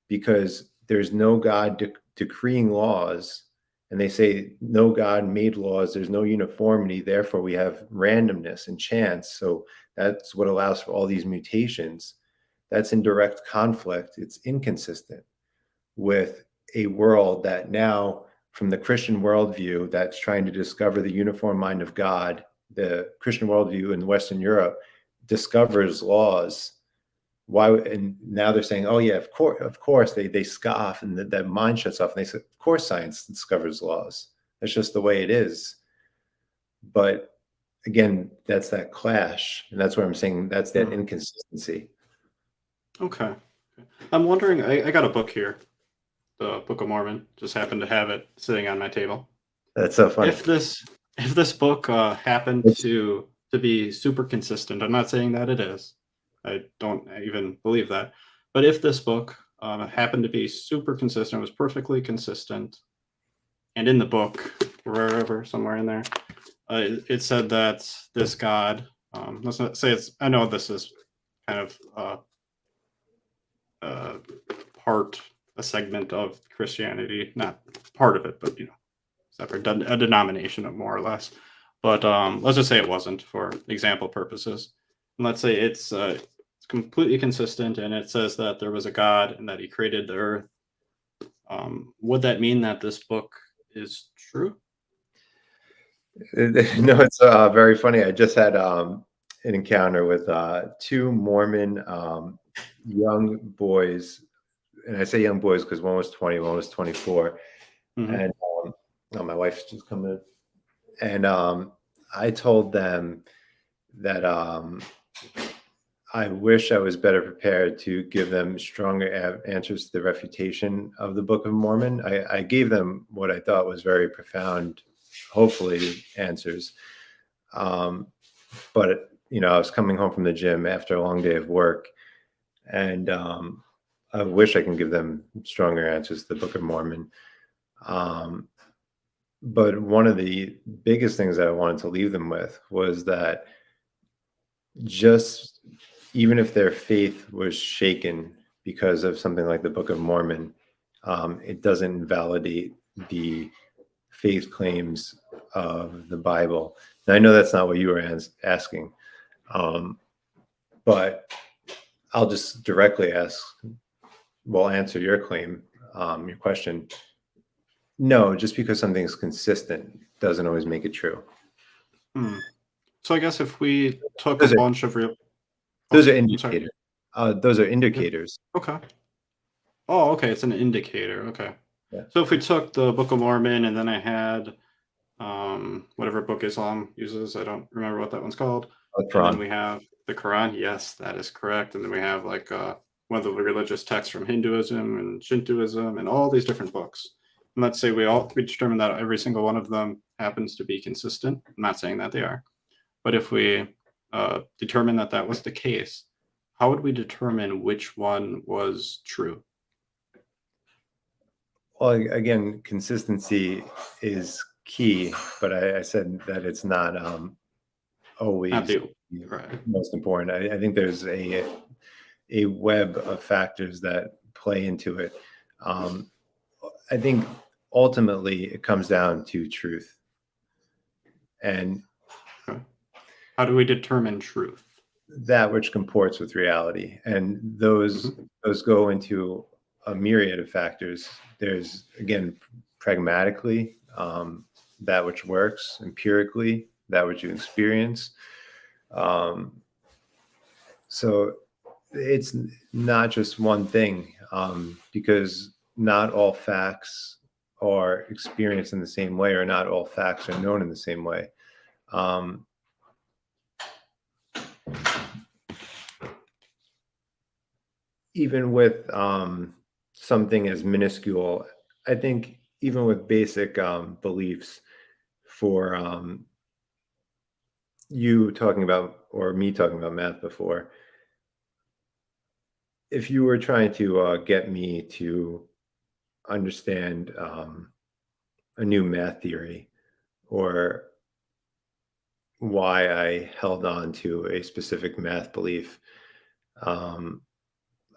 because there's no God decreeing laws, and they say no God made laws, there's no uniformity, therefore we have randomness and chance. So that's what allows for all these mutations. That's in direct conflict. It's inconsistent with a world that now, from the Christian worldview that's trying to discover the uniform mind of God, the Christian worldview in Western Europe discovers laws. Why? And now they're saying, oh yeah, of course they scoff, and that mind shuts off, and they say, of course science discovers laws. That's just the way it is. But again, that's that clash, and that's what I'm saying. That's that Hmm. inconsistency. Okay. I'm wondering. I got a book here, the Book of Mormon. Just happened to have it sitting on my table. That's so funny. If this book happened It's, to be super consistent, I'm not saying that it is. I don't even believe that. But if this book happened to be super consistent, was perfectly consistent, and in the book, wherever somewhere in there, it said that this God, let's not say it's. I know this is kind of uh, part a segment of Christianity, not part of it, but separate a denomination of more or less. But let's just say it wasn't for example purposes. And let's say it's completely consistent and it says that there was a God and that he created the earth. Would that mean that this book is true? no, it's very funny. I just had an encounter with two Mormon young boys, and I say young boys because one was 20, one was 24, Hmm. and oh, my wife's just come in, and I told them that I wish I was better prepared to give them stronger answers to the refutation of the Book of Mormon. I gave them what I thought was very profound, hopefully, answers. But I was coming home from the gym after a long day of work, and I wish I can give them stronger answers to the Book of Mormon. But one of the biggest things that I wanted to leave them with was that just even if their faith was shaken because of something like the Book of Mormon, it doesn't invalidate the faith claims of the Bible. Now, I know that's not what you were asking, but I'll just directly answer your claim, your question. No, just because something's consistent doesn't always make it true. So I guess if we took Those a are- bunch of real... Those are I'm sorry. indicators. Those are indicators. Okay. Oh, okay. It's an indicator. Okay. Yeah. So if we took the Book of Mormon and then I had whatever book Islam uses, I don't remember what that one's called. And then we have the Quran. Yes, that is correct. And then we have like one of the religious texts from Hinduism and Shintoism and all these different books. And let's say we determine that every single one of them happens to be consistent. I'm not saying that they are, but if we determine that that was the case, how would we determine which one was true? Well, again, consistency is key, but I said that it's not always Not the right. most important. I think there's a web of factors that play into it. I think ultimately it comes down to truth. And Okay. How do we determine truth? that which comports with reality. And those go into a myriad of factors. There's, again, pragmatically, that which works, empirically, that which you experience. So it's not just one thing, because not all facts are experienced in the same way, or not all facts are known in the same way. Even with something as minuscule, I think even with basic beliefs, for you talking about, or me talking about math before, if you were trying to get me to understand a new math theory, or why I held on to a specific math belief,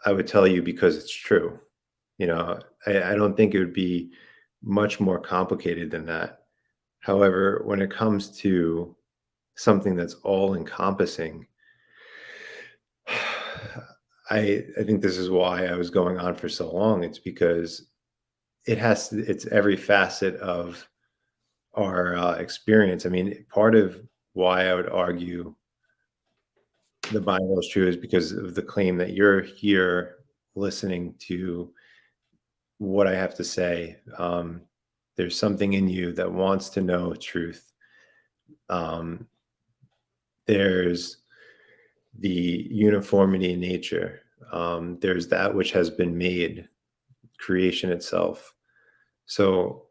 I would tell you because it's true. I don't think it would be much more complicated than that. However, when it comes to something that's all encompassing, I think this is why I was going on for so long. It's because it's every facet of our experience. I mean, part of why I would argue the Bible is true is because of the claim that you're here listening to what I have to say. There's something in you that wants to know truth. There's the uniformity in nature. There's that which has been made, creation itself. So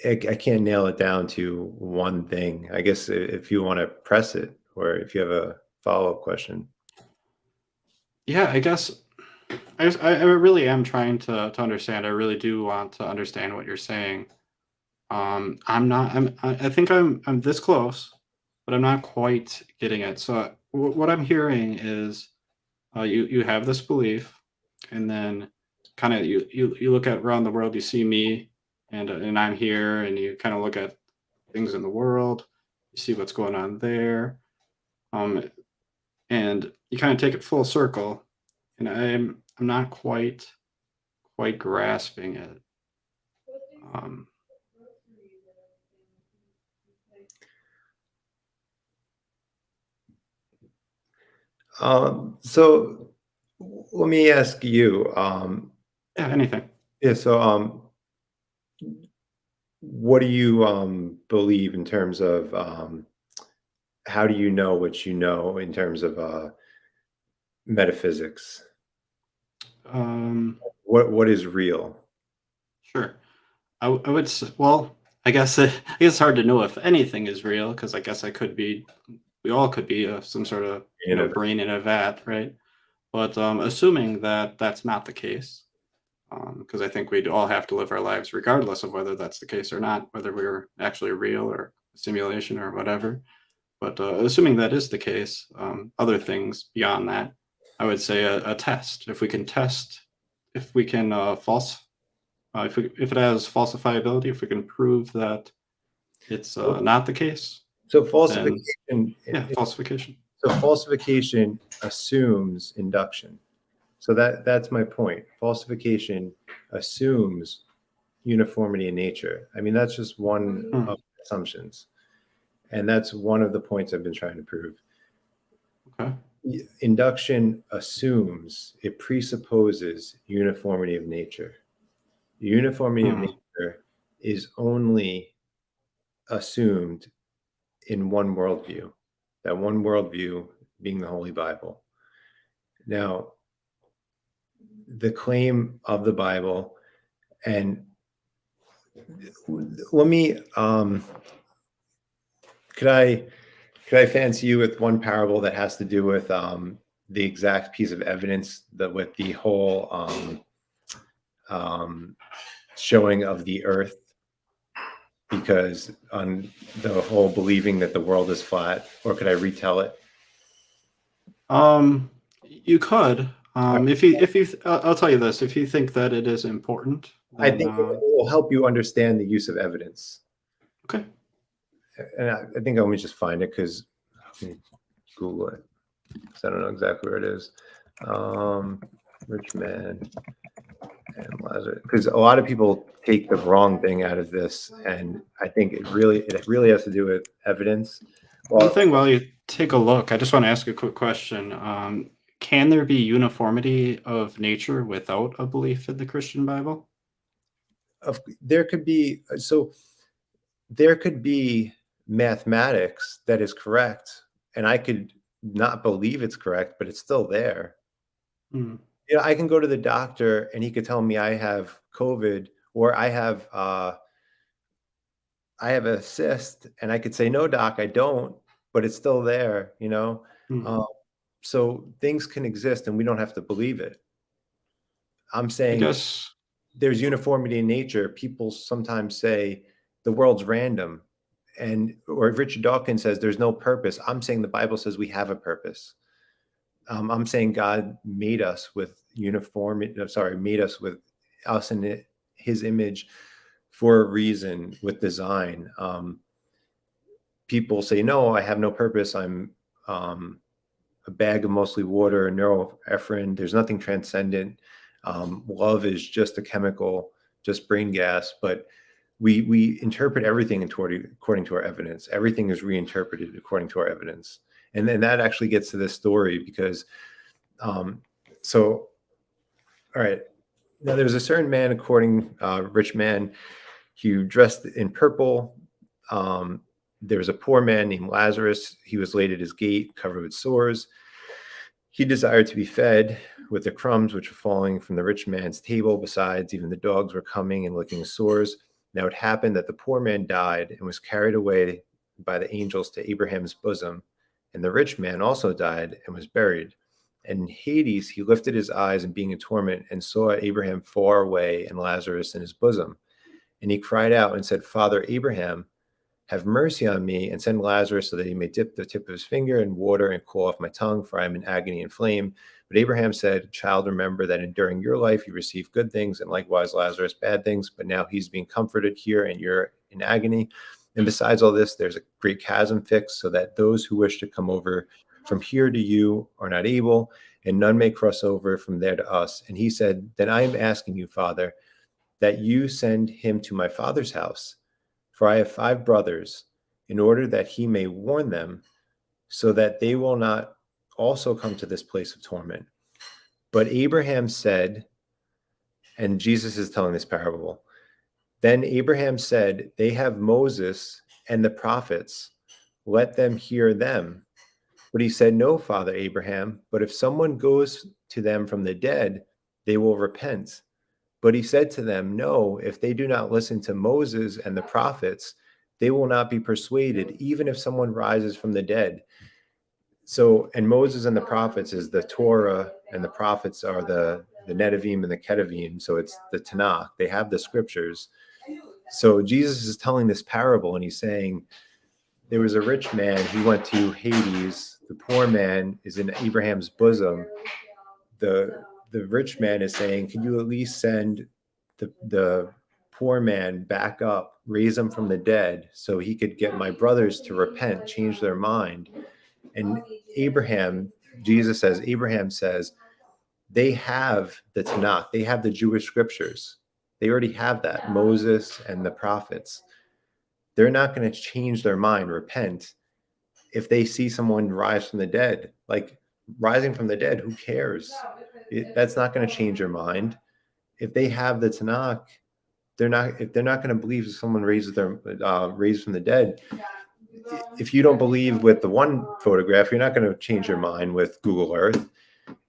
I can't nail it down to one thing. I guess if you want to press it, or if you have a follow-up question. Yeah, I guess I really am trying to understand. I really do want to understand what you're saying. I think I'm this close, but I'm not quite getting it. So what I'm hearing is you have this belief, and then kind of you look at around the world, you see me, and I'm here, and you kind of look at things in the world, you see what's going on there, and you kind of take it full circle, and I'm not quite grasping it. Um, So let me ask you. yeah, anything. Yeah. So, what do you believe in terms of how do you know what you know in terms of metaphysics? Um, What is real? sure. I would well, I guess it's hard to know if anything is real because I guess we all could be some sort of You know, brain in a vat, right? But assuming that that's not the case, because I think we'd all have to live our lives regardless of whether that's the case or not, whether we're actually real or a simulation or whatever. But assuming that is the case, other things beyond that, I would say a test. If we can test, if we can if it has falsifiability, if we can prove that it's not the case, so then falsification. yeah, falsification. So falsification assumes induction. So that's my point. Falsification assumes uniformity in nature. I mean, that's just one Hmm, of the assumptions. And that's one of the points I've been trying to prove. okay. Induction assumes, it presupposes uniformity of nature. Uniformity of Hmm, nature is only assumed in one worldview, that one worldview being the Holy Bible. Now, the claim of the Bible, and let me, could I fancy you with one parable that has to do with the exact piece of evidence that with the whole um, showing of the earth, because on the whole believing that the world is flat, or could I retell it? you could. If you, I'll tell you this: if you think that it is important, I then think it will help you understand the use of evidence. okay. And I think let me just find it because Google it, because I don't know exactly where it is. Rich man and Lazarus, because a lot of people take the wrong thing out of this, and I think it really has to do with evidence. One Well, thing while you take a look, I just want to ask a quick question. Can there be uniformity of nature without a belief in the Christian Bible? there could be there could be mathematics that is correct, and I could not believe it's correct, but it's still there. Hmm, You know, I can go to the doctor and he could tell me I have COVID, or I have a cyst, and I could say, no, doc, I don't, but it's still there, you know? hmm. Um, so things can exist and we don't have to believe it. I'm I saying guess. there's uniformity in nature. People sometimes say the world's random, and or Richard Dawkins says there's no purpose. I'm saying the Bible says we have a purpose. I'm saying God made us with uniformity. Sorry, made us with us in His image for a reason, with design. People say, no, I have no purpose. I'm a bag of mostly water, neuroephrine. There's nothing transcendent. Love is just a chemical, just brain gas. But we interpret everything according to our evidence. Everything is reinterpreted according to our evidence. And then that actually gets to this story because, so, all right. Now there's a certain man, rich man, he dressed in purple. Um, there was a poor man named Lazarus. He was laid at his gate, covered with sores. He desired to be fed with the crumbs which were falling from the rich man's table. Besides, even the dogs were coming and licking his sores. Now it happened that the poor man died and was carried away by the angels to Abraham's bosom. And the rich man also died and was buried. And in Hades he lifted his eyes, and being in torment, and saw Abraham far away and Lazarus in his bosom. And he cried out and said, Father Abraham, have mercy on me, and send Lazarus so that he may dip the tip of his finger in water and cool off my tongue, for I am in agony and flame. But Abraham said, Child, remember that during your life you received good things, and likewise Lazarus bad things, but now he's being comforted here and you're in agony. And besides all this, there's a great chasm fixed, so that those who wish to come over from here to you are not able, and none may cross over from there to us. And he said, Then I am asking you, Father, that you send him to my father's house, for I have 5 brothers, in order that he may warn them, so that they will not also come to this place of torment. But Abraham said, and Jesus is telling this parable, then Abraham said, They have Moses and the prophets, let them hear them. But he said, no, Father Abraham, but if someone goes to them from the dead, they will repent. But he said to them, no, if they do not listen to Moses and the prophets, they will not be persuaded, even if someone rises from the dead. So, and Moses and the prophets is the Torah, and the prophets are the Netavim and the Ketuvim. So it's the Tanakh. They have the scriptures. So Jesus is telling this parable, and he's saying, there was a rich man, he went to Hades. The poor man is in Abraham's bosom. The rich man is saying, can you at least send the poor man back up, raise him from the dead, so he could get my brothers to repent, change their mind? And Jesus says, Abraham says, they have the Tanakh, they have the Jewish scriptures. They already have that, Moses and the prophets. They're not going to change their mind, repent, if they see someone rise from the dead. Like, rising from the dead, who cares? That's not going to change their mind. If they have the Tanakh, they're not going to believe if someone raised from the dead. If you don't believe with the one photograph, you're not going to change your mind with Google Earth.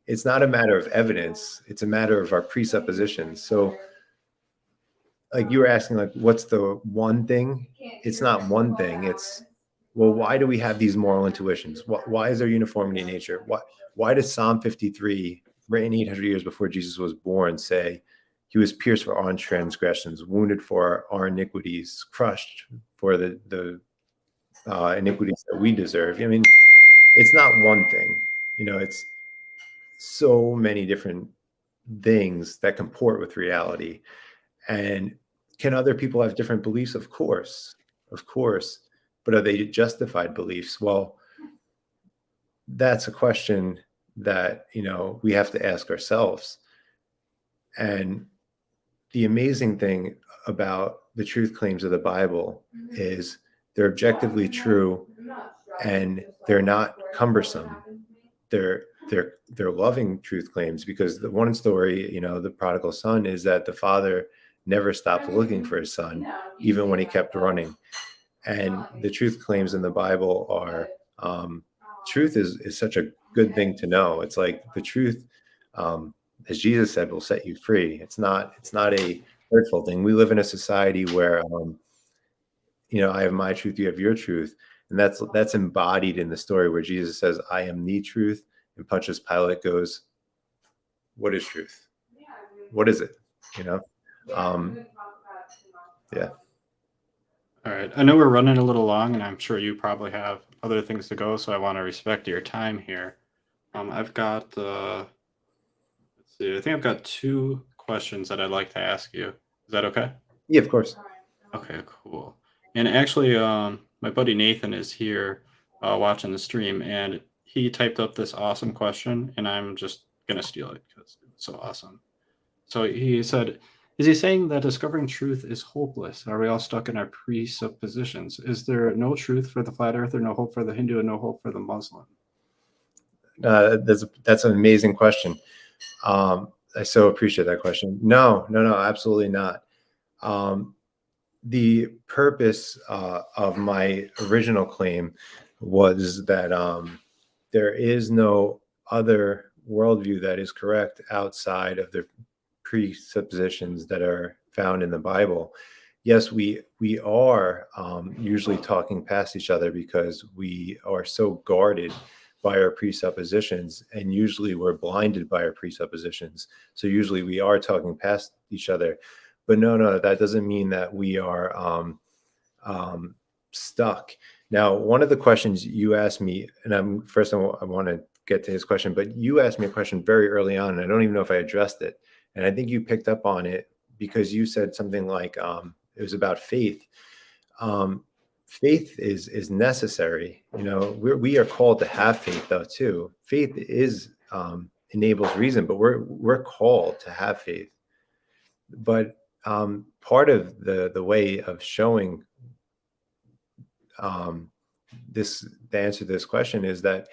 It's not a matter of evidence. It's a matter of our presuppositions. So, like, you were asking, like, what's the one thing? It's not one thing. It's, well, why do we have these moral intuitions? Why is there uniformity in nature? Why does Psalm 53, written 800 years before Jesus was born, say he was pierced for our transgressions, wounded for our iniquities, crushed for the iniquities that we deserve? I mean, it's not one thing. It's so many different things that comport with reality. And can other people have different beliefs? Of course. But are they justified beliefs? Well, that's a question that, we have to ask ourselves. And the amazing thing about the truth claims of the Bible is they're objectively true, and they're not cumbersome. They're loving truth claims, because the one story, the prodigal son, is that the father never stopped looking for his son, even when he kept running. And the truth claims in the Bible are, truth is such a good thing to know. It's like the truth, as Jesus said, will set you free. It's not a hurtful thing. We live in a society where, I have my truth, you have your truth. And that's embodied in the story where Jesus says, I am the truth. And Pontius Pilate goes, what is truth? What is it? Yeah. All right. I know we're running a little long, and I'm sure you probably have other things to go, so I want to respect your time here. I've got, let's see, I think I've got 2 questions that I'd like to ask you. Is that okay? Yeah, of course. Okay, cool. And actually, my buddy Nathan is here watching the stream, and he typed up this awesome question, and I'm just going to steal it because it's so awesome. So he said, is he saying that discovering truth is hopeless? Are we all stuck in our presuppositions? Is there no truth for the flat earther, no hope for the Hindu, and no hope for the Muslim? That's an amazing question. I so appreciate that question. No, absolutely not. The purpose of my original claim was that there is no other worldview that is correct outside of the presuppositions that are found in the Bible. Yes, we are usually talking past each other because we are so guarded by our presuppositions, and usually we're blinded by our presuppositions. So usually we are talking past each other. But no, that doesn't mean that we are stuck. Now, one of the questions you asked me, and I want to get to his question, but you asked me a question very early on, and I don't even know if I addressed it. And I think you picked up on it because you said something like it was about faith. Faith is necessary. We are called to have faith, though, too. Faith enables reason, but we're called to have faith. But part of the way of showing the answer to this question is that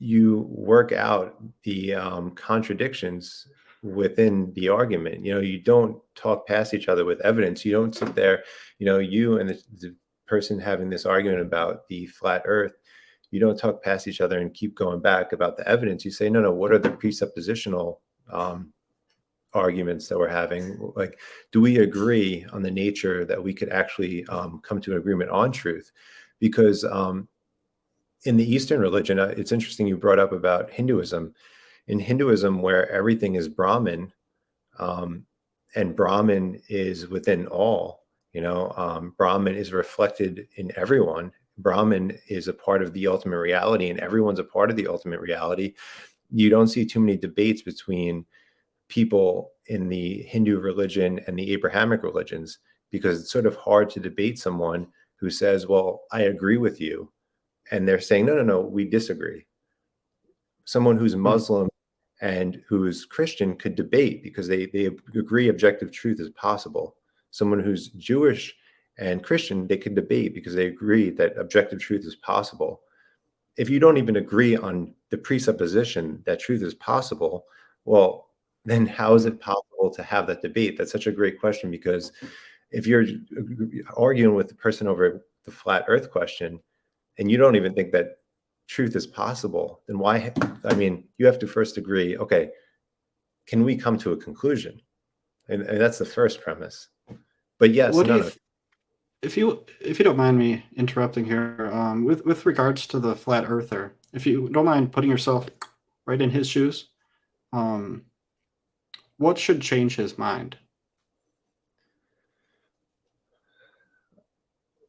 you work out the contradictions within the argument. You don't talk past each other with evidence. You don't sit there, you and the person having this argument about the flat earth, you don't talk past each other and keep going back about the evidence. You say, no, what are the presuppositional arguments that we're having? Like, do we agree on the nature that we could actually come to an agreement on truth? Because in the Eastern religion, it's interesting you brought up about Hinduism. In Hinduism, where everything is Brahman, and Brahman is within all, Brahman is reflected in everyone. Brahman is a part of the ultimate reality, and everyone's a part of the ultimate reality. You don't see too many debates between people in the Hindu religion and the Abrahamic religions, because it's sort of hard to debate someone who says, well, I agree with you, and they're saying, no, we disagree. Someone who's Muslim and who's Christian could debate because they agree objective truth is possible. Someone who's Jewish and Christian, they could debate because they agree that objective truth is possible. If you don't even agree on the presupposition that truth is possible, well, then how is it possible to have that debate? That's such a great question, because if you're arguing with the person over the flat earth question and you don't even think that truth is possible, then why? I mean, you have to first agree, okay, can we come to a conclusion? And that's the first premise. But yes, What do you if you don't mind me interrupting here, with regards to the flat earther, if you don't mind putting yourself right in his shoes, what should change his mind?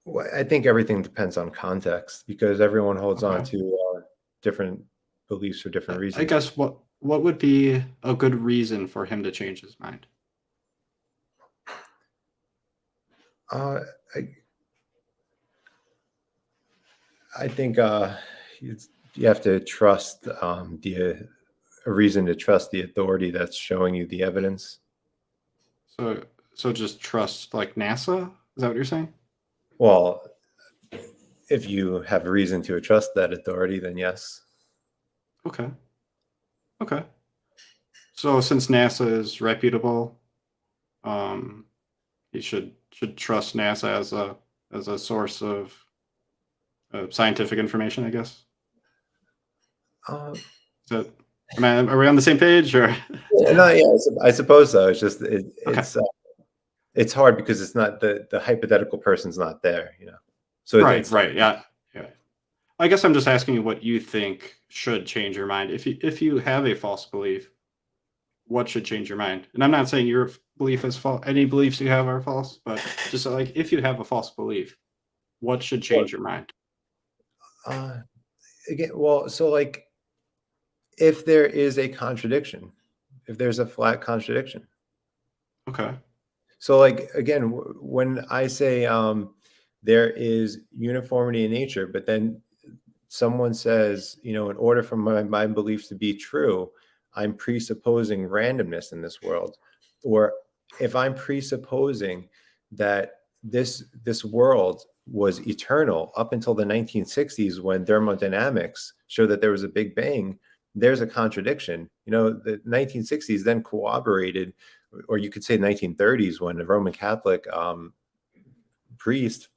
Well, I think everything depends on context, because everyone holds on Okay. to different beliefs for different I reasons. guess what would be a good reason for him to change his mind? I think you have to trust a reason to trust the authority that's showing you the evidence. So just trust like NASA? Is that what you're saying? Well, if you have a reason to trust that authority, then yes. Okay. Okay. So since NASA is reputable, he should trust NASA as a source of scientific information, I guess. Uh, So, are we on the same page, or? no, yeah, I suppose so. It's just Okay. it's hard because it's not the hypothetical person's not there, So Right. Yeah. I guess I'm just asking you what you think should change your mind. If you have a false belief, what should change your mind? And I'm not saying your belief is false. Any beliefs you have are false, but just like if you have a false belief, what should change your mind? Again, well, so like, if there is a contradiction, if there's a flat contradiction. Okay. So like, again, when I say there is uniformity in nature, but then someone says, in order for my beliefs to be true, I'm presupposing randomness in this world. Or if I'm presupposing that this world was eternal up until the 1960s, when thermodynamics showed that there was a big bang, there's a contradiction. The 1960s then corroborated, or you could say 1930s, when the Roman Catholic priest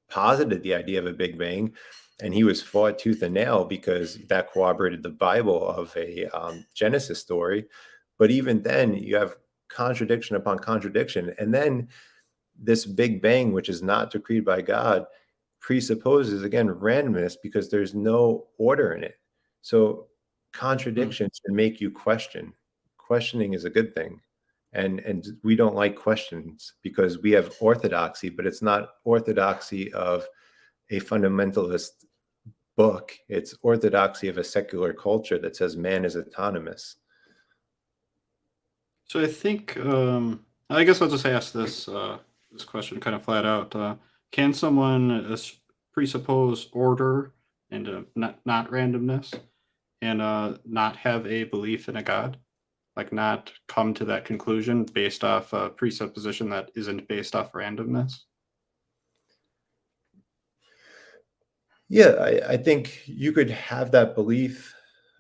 posited the idea of a big bang, and he was fought tooth and nail because that corroborated the Bible of a Genesis story. But even then, you have contradiction upon contradiction. And then this big bang, which is not decreed by God, presupposes, again, randomness, because there's no order in it. So contradiction should make you question. Questioning is a good thing. And we don't like questions because we have orthodoxy, but it's not orthodoxy of a fundamentalist book. It's orthodoxy of a secular culture that says man is autonomous. So I think I guess I'll just ask this question kind of flat out. Can someone presuppose order and not randomness, and not have a belief in a God? Like not come to that conclusion based off a presupposition that isn't based off randomness? Yeah, I think you could have that belief.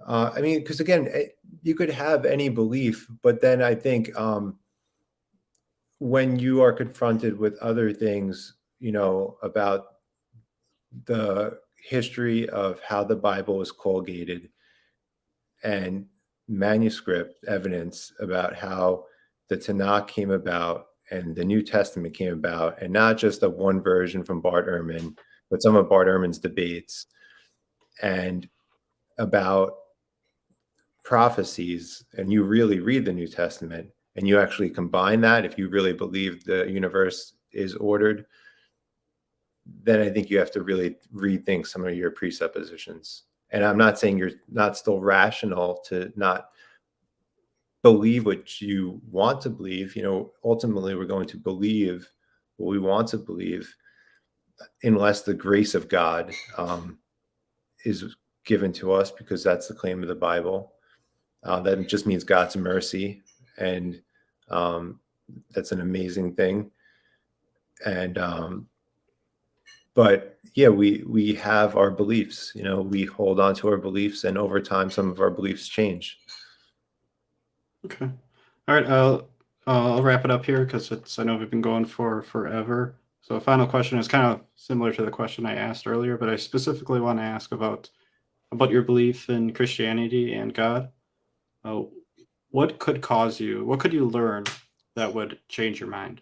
I mean, because again, you could have any belief, but then I think when you are confronted with other things, about the history of how the Bible was colgated and manuscript evidence about how the Tanakh came about and the New Testament came about, and not just a one version from Bart Ehrman, but some of Bart Ehrman's debates and about prophecies, and you really read the New Testament and you actually combine that, if you really believe the universe is ordered, then I think you have to really rethink some of your presuppositions. And I'm not saying you're not still rational to not believe what you want to believe. Ultimately, we're going to believe what we want to believe, unless the grace of God is given to us, because that's the claim of the Bible. That just means God's mercy, and that's an amazing thing. And but yeah, we have our beliefs. We hold on to our beliefs, and over time, some of our beliefs change. Okay. All right. I'll wrap it up here because I know we've been going for forever. So, final question is kind of similar to the question I asked earlier, but I specifically want to ask about your belief in Christianity and God. What could you learn that would change your mind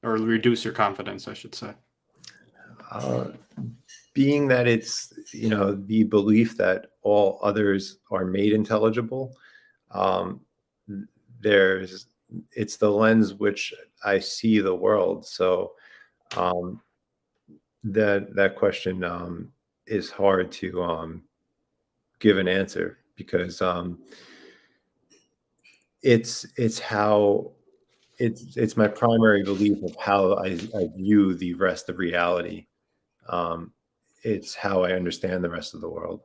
or reduce your confidence, I should say? Being that it's the belief that all others are made intelligible, it's the lens which I see the world. So that question is hard to give an answer, because it's my primary belief of how I view the rest of reality. It's how I understand the rest of the world.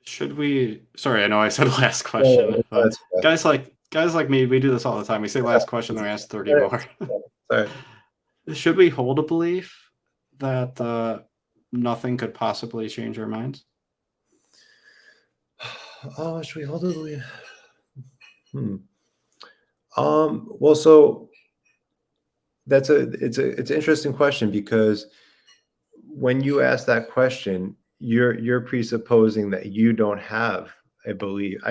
Sorry, I know I said last question, but guys like me, we do this all the time. We say last question, then we ask 30 more. Sorry. Should we hold a belief that nothing could possibly change our minds? Oh, should we hold a belief? Well, so it's an interesting question, because when you ask that question, you're presupposing that you don't have a belief.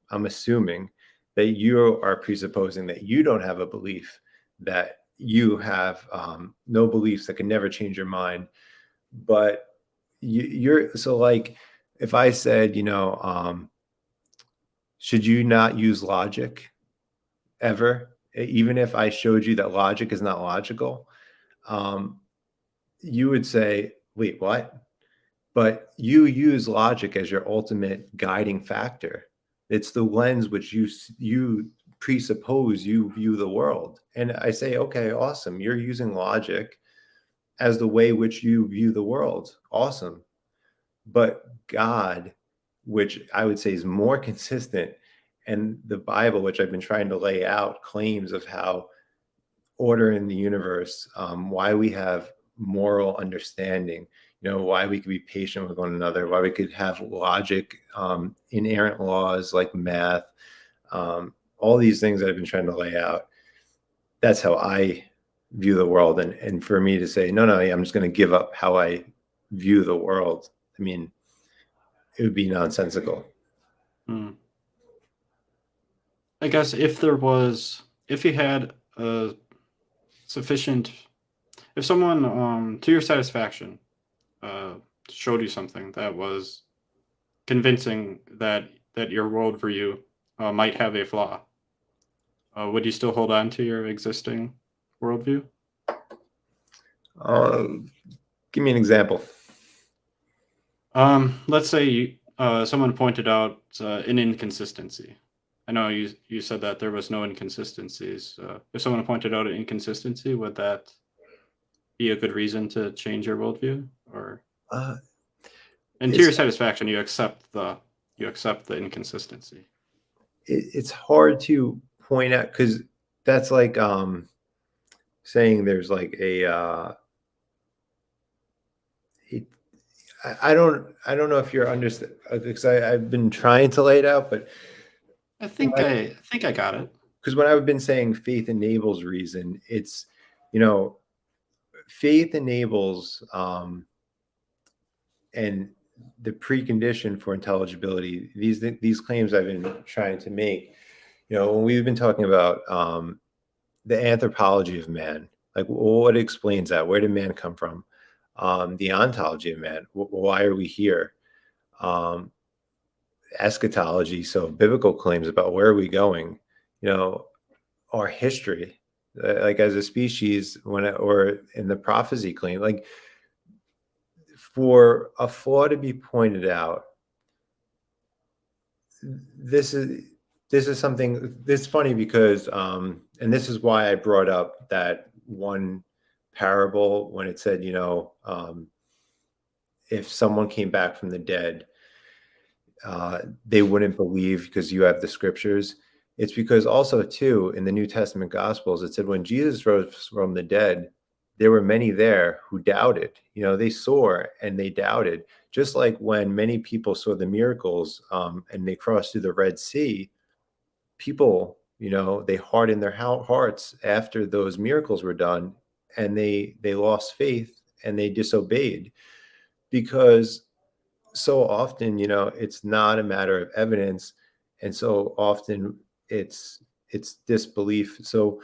I'm assuming that you are presupposing that you don't have a belief, that you have no beliefs that can never change your mind. But you're so, like, if I said, should you not use logic ever, even if I showed you that logic is not logical, you would say, wait, what? But you use logic as your ultimate guiding factor. It's the lens which you presuppose you view the world. And I say, okay, awesome. You're using logic as the way which you view the world. Awesome. But God, which I would say is more consistent, and the Bible, which I've been trying to lay out, claims of how order in the universe, why we have moral understanding, why we could be patient with one another, why we could have logic, inerrant laws like math, all these things that I've been trying to lay out. That's how I view the world. And for me to say, no, I'm just going to give up how I view the world, I mean, it would be nonsensical. I guess if you had a sufficient, if someone, to your satisfaction, showed you something that was convincing that your worldview might have a flaw, would you still hold on to your existing worldview? Give me an example. Let's say someone pointed out an inconsistency. I know you said that there was no inconsistencies. If someone pointed out an inconsistency, would that be a good reason to change your worldview? Or and to your satisfaction, you accept the inconsistency? It's hard to point out, because that's like saying there's like I don't know if you're understand, because I've been trying to lay it out, but I think I got it. Because when I've been saying faith enables reason, it's faith enables, and the precondition for intelligibility, these claims I've been trying to make, when we've been talking about the anthropology of man, like what explains that? Where did man come from? The ontology of man. Why are we here? Eschatology, so biblical claims about where are we going? Our history, like as a species, or in the prophecy claim, like for a flaw to be pointed out, this is something that's funny because and this is why I brought up that one parable when it said, if someone came back from the dead, they wouldn't believe because you have the scriptures. It's because also too in the New Testament Gospels it said when Jesus rose from the dead, there were many there who doubted. They saw and they doubted. Just like when many people saw the miracles and they crossed through the Red Sea, people, they hardened their hearts after those miracles were done, and they lost faith and they disobeyed, because so often, it's not a matter of evidence, and so often it's disbelief. So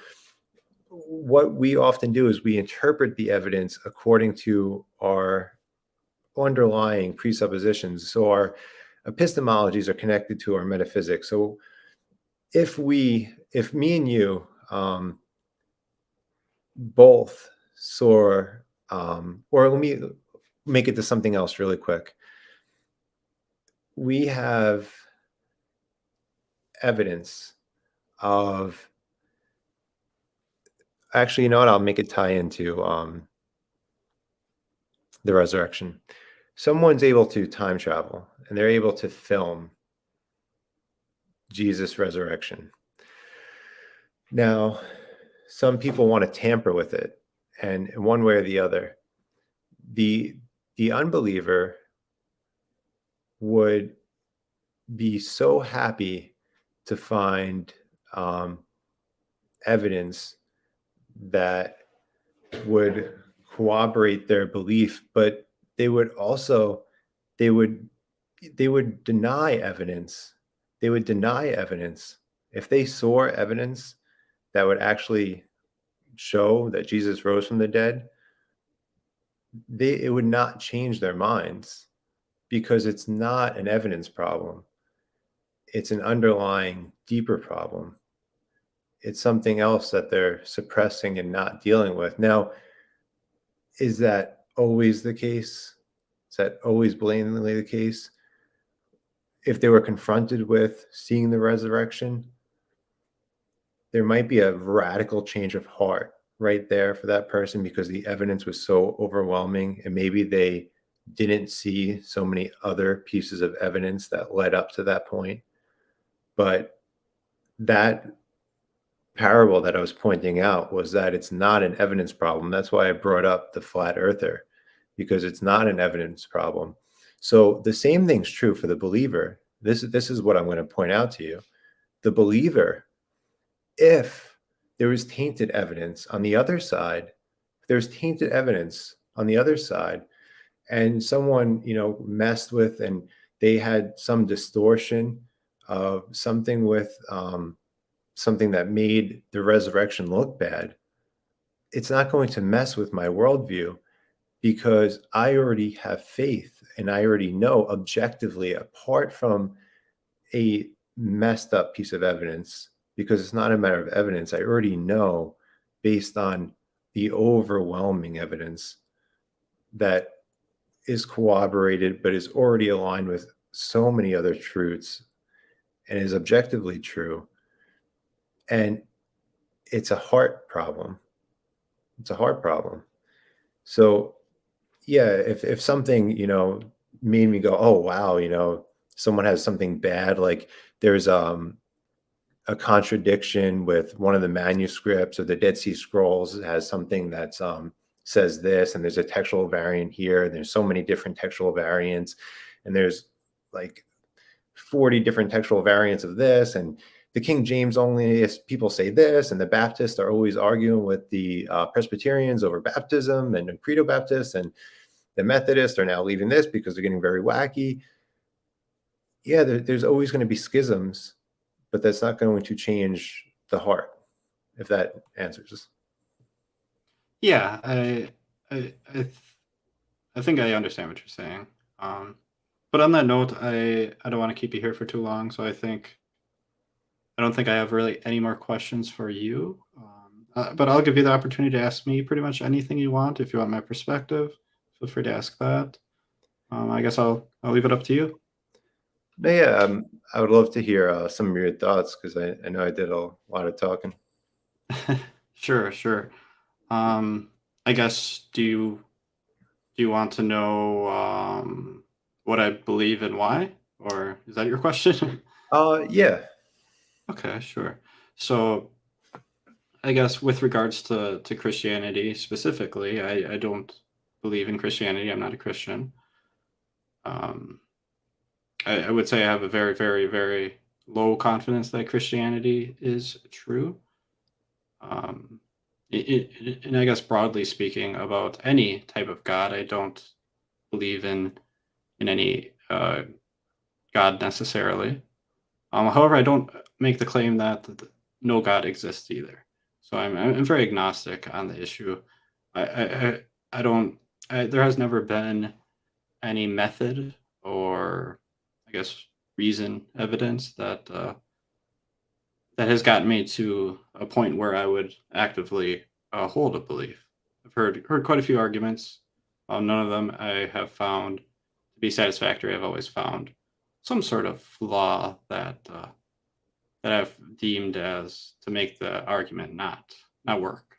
what we often do is we interpret the evidence according to our underlying presuppositions. So our epistemologies are connected to our metaphysics. So if me and you both saw, or let me make it to something else really quick. We have evidence of, actually, you know what? I'll make it tie into the resurrection. Someone's able to time travel and they're able to film Jesus' resurrection. Now, some people want to tamper with it, and in one way or the other, the unbeliever would be so happy to find evidence that would corroborate their belief, but they would deny evidence. They would deny evidence. If they saw evidence that would actually show that Jesus rose from the dead, it would not change their minds, because it's not an evidence problem. It's an underlying deeper problem. It's something else that they're suppressing and not dealing with. Now, is that always the case? Is that always blatantly the case? If they were confronted with seeing the resurrection, there might be a radical change of heart right there for that person, because the evidence was so overwhelming, and maybe they didn't see so many other pieces of evidence that led up to that point. But that parable that I was pointing out was that it's not an evidence problem. That's why I brought up the flat earther, because it's not an evidence problem. So the same thing's true for the believer. This is what I'm going to point out to you. The believer, if there was tainted evidence on the other side, and someone, messed with, and they had some distortion of something with something that made the resurrection look bad, it's not going to mess with my worldview, because I already have faith and I already know objectively, apart from a messed up piece of evidence, because it's not a matter of evidence. I already know, based on the overwhelming evidence that is corroborated, but is already aligned with so many other truths and is objectively true. And it's a heart problem. It's a heart problem. So yeah, if something, made me go, oh, wow, someone has something bad, like there's a contradiction with one of the manuscripts, or the Dead Sea Scrolls has something that says this, and there's a textual variant here, and there's so many different textual variants, and there's like 40 different textual variants of this, and the King James only people say this, and the Baptists are always arguing with the Presbyterians over baptism and Credo Baptists, and the Methodists are now leaving this because they're getting very wacky. Yeah, there's always going to be schisms, but that's not going to change the heart, if that answers. Yeah, I think I understand what you're saying. But on that note, I don't want to keep you here for too long, so I don't think I have really any more questions for you. But I'll give you the opportunity to ask me pretty much anything you want. If you want my perspective, feel free to ask that. I guess I'll leave it up to you. No, yeah, I would love to hear some of your thoughts, because I know I did a lot of talking. Sure. I guess do you want to know what I believe and why, or is that your question? Yeah. Okay, sure. So I guess with regards to Christianity specifically, I don't believe in Christianity. I'm not a Christian. Um, I would say I have a very, very, very low confidence that Christianity is true. Um, and I guess broadly speaking, about any type of God, I don't believe in any God necessarily. However, I don't make the claim that no God exists either. So I'm very agnostic on the issue. I don't. There has never been any method or I guess reason evidence that has gotten me to a point where I would actively hold a belief. I've heard quite a few arguments. None of them I have found to be satisfactory. I've always found some sort of flaw that I've deemed as to make the argument not work.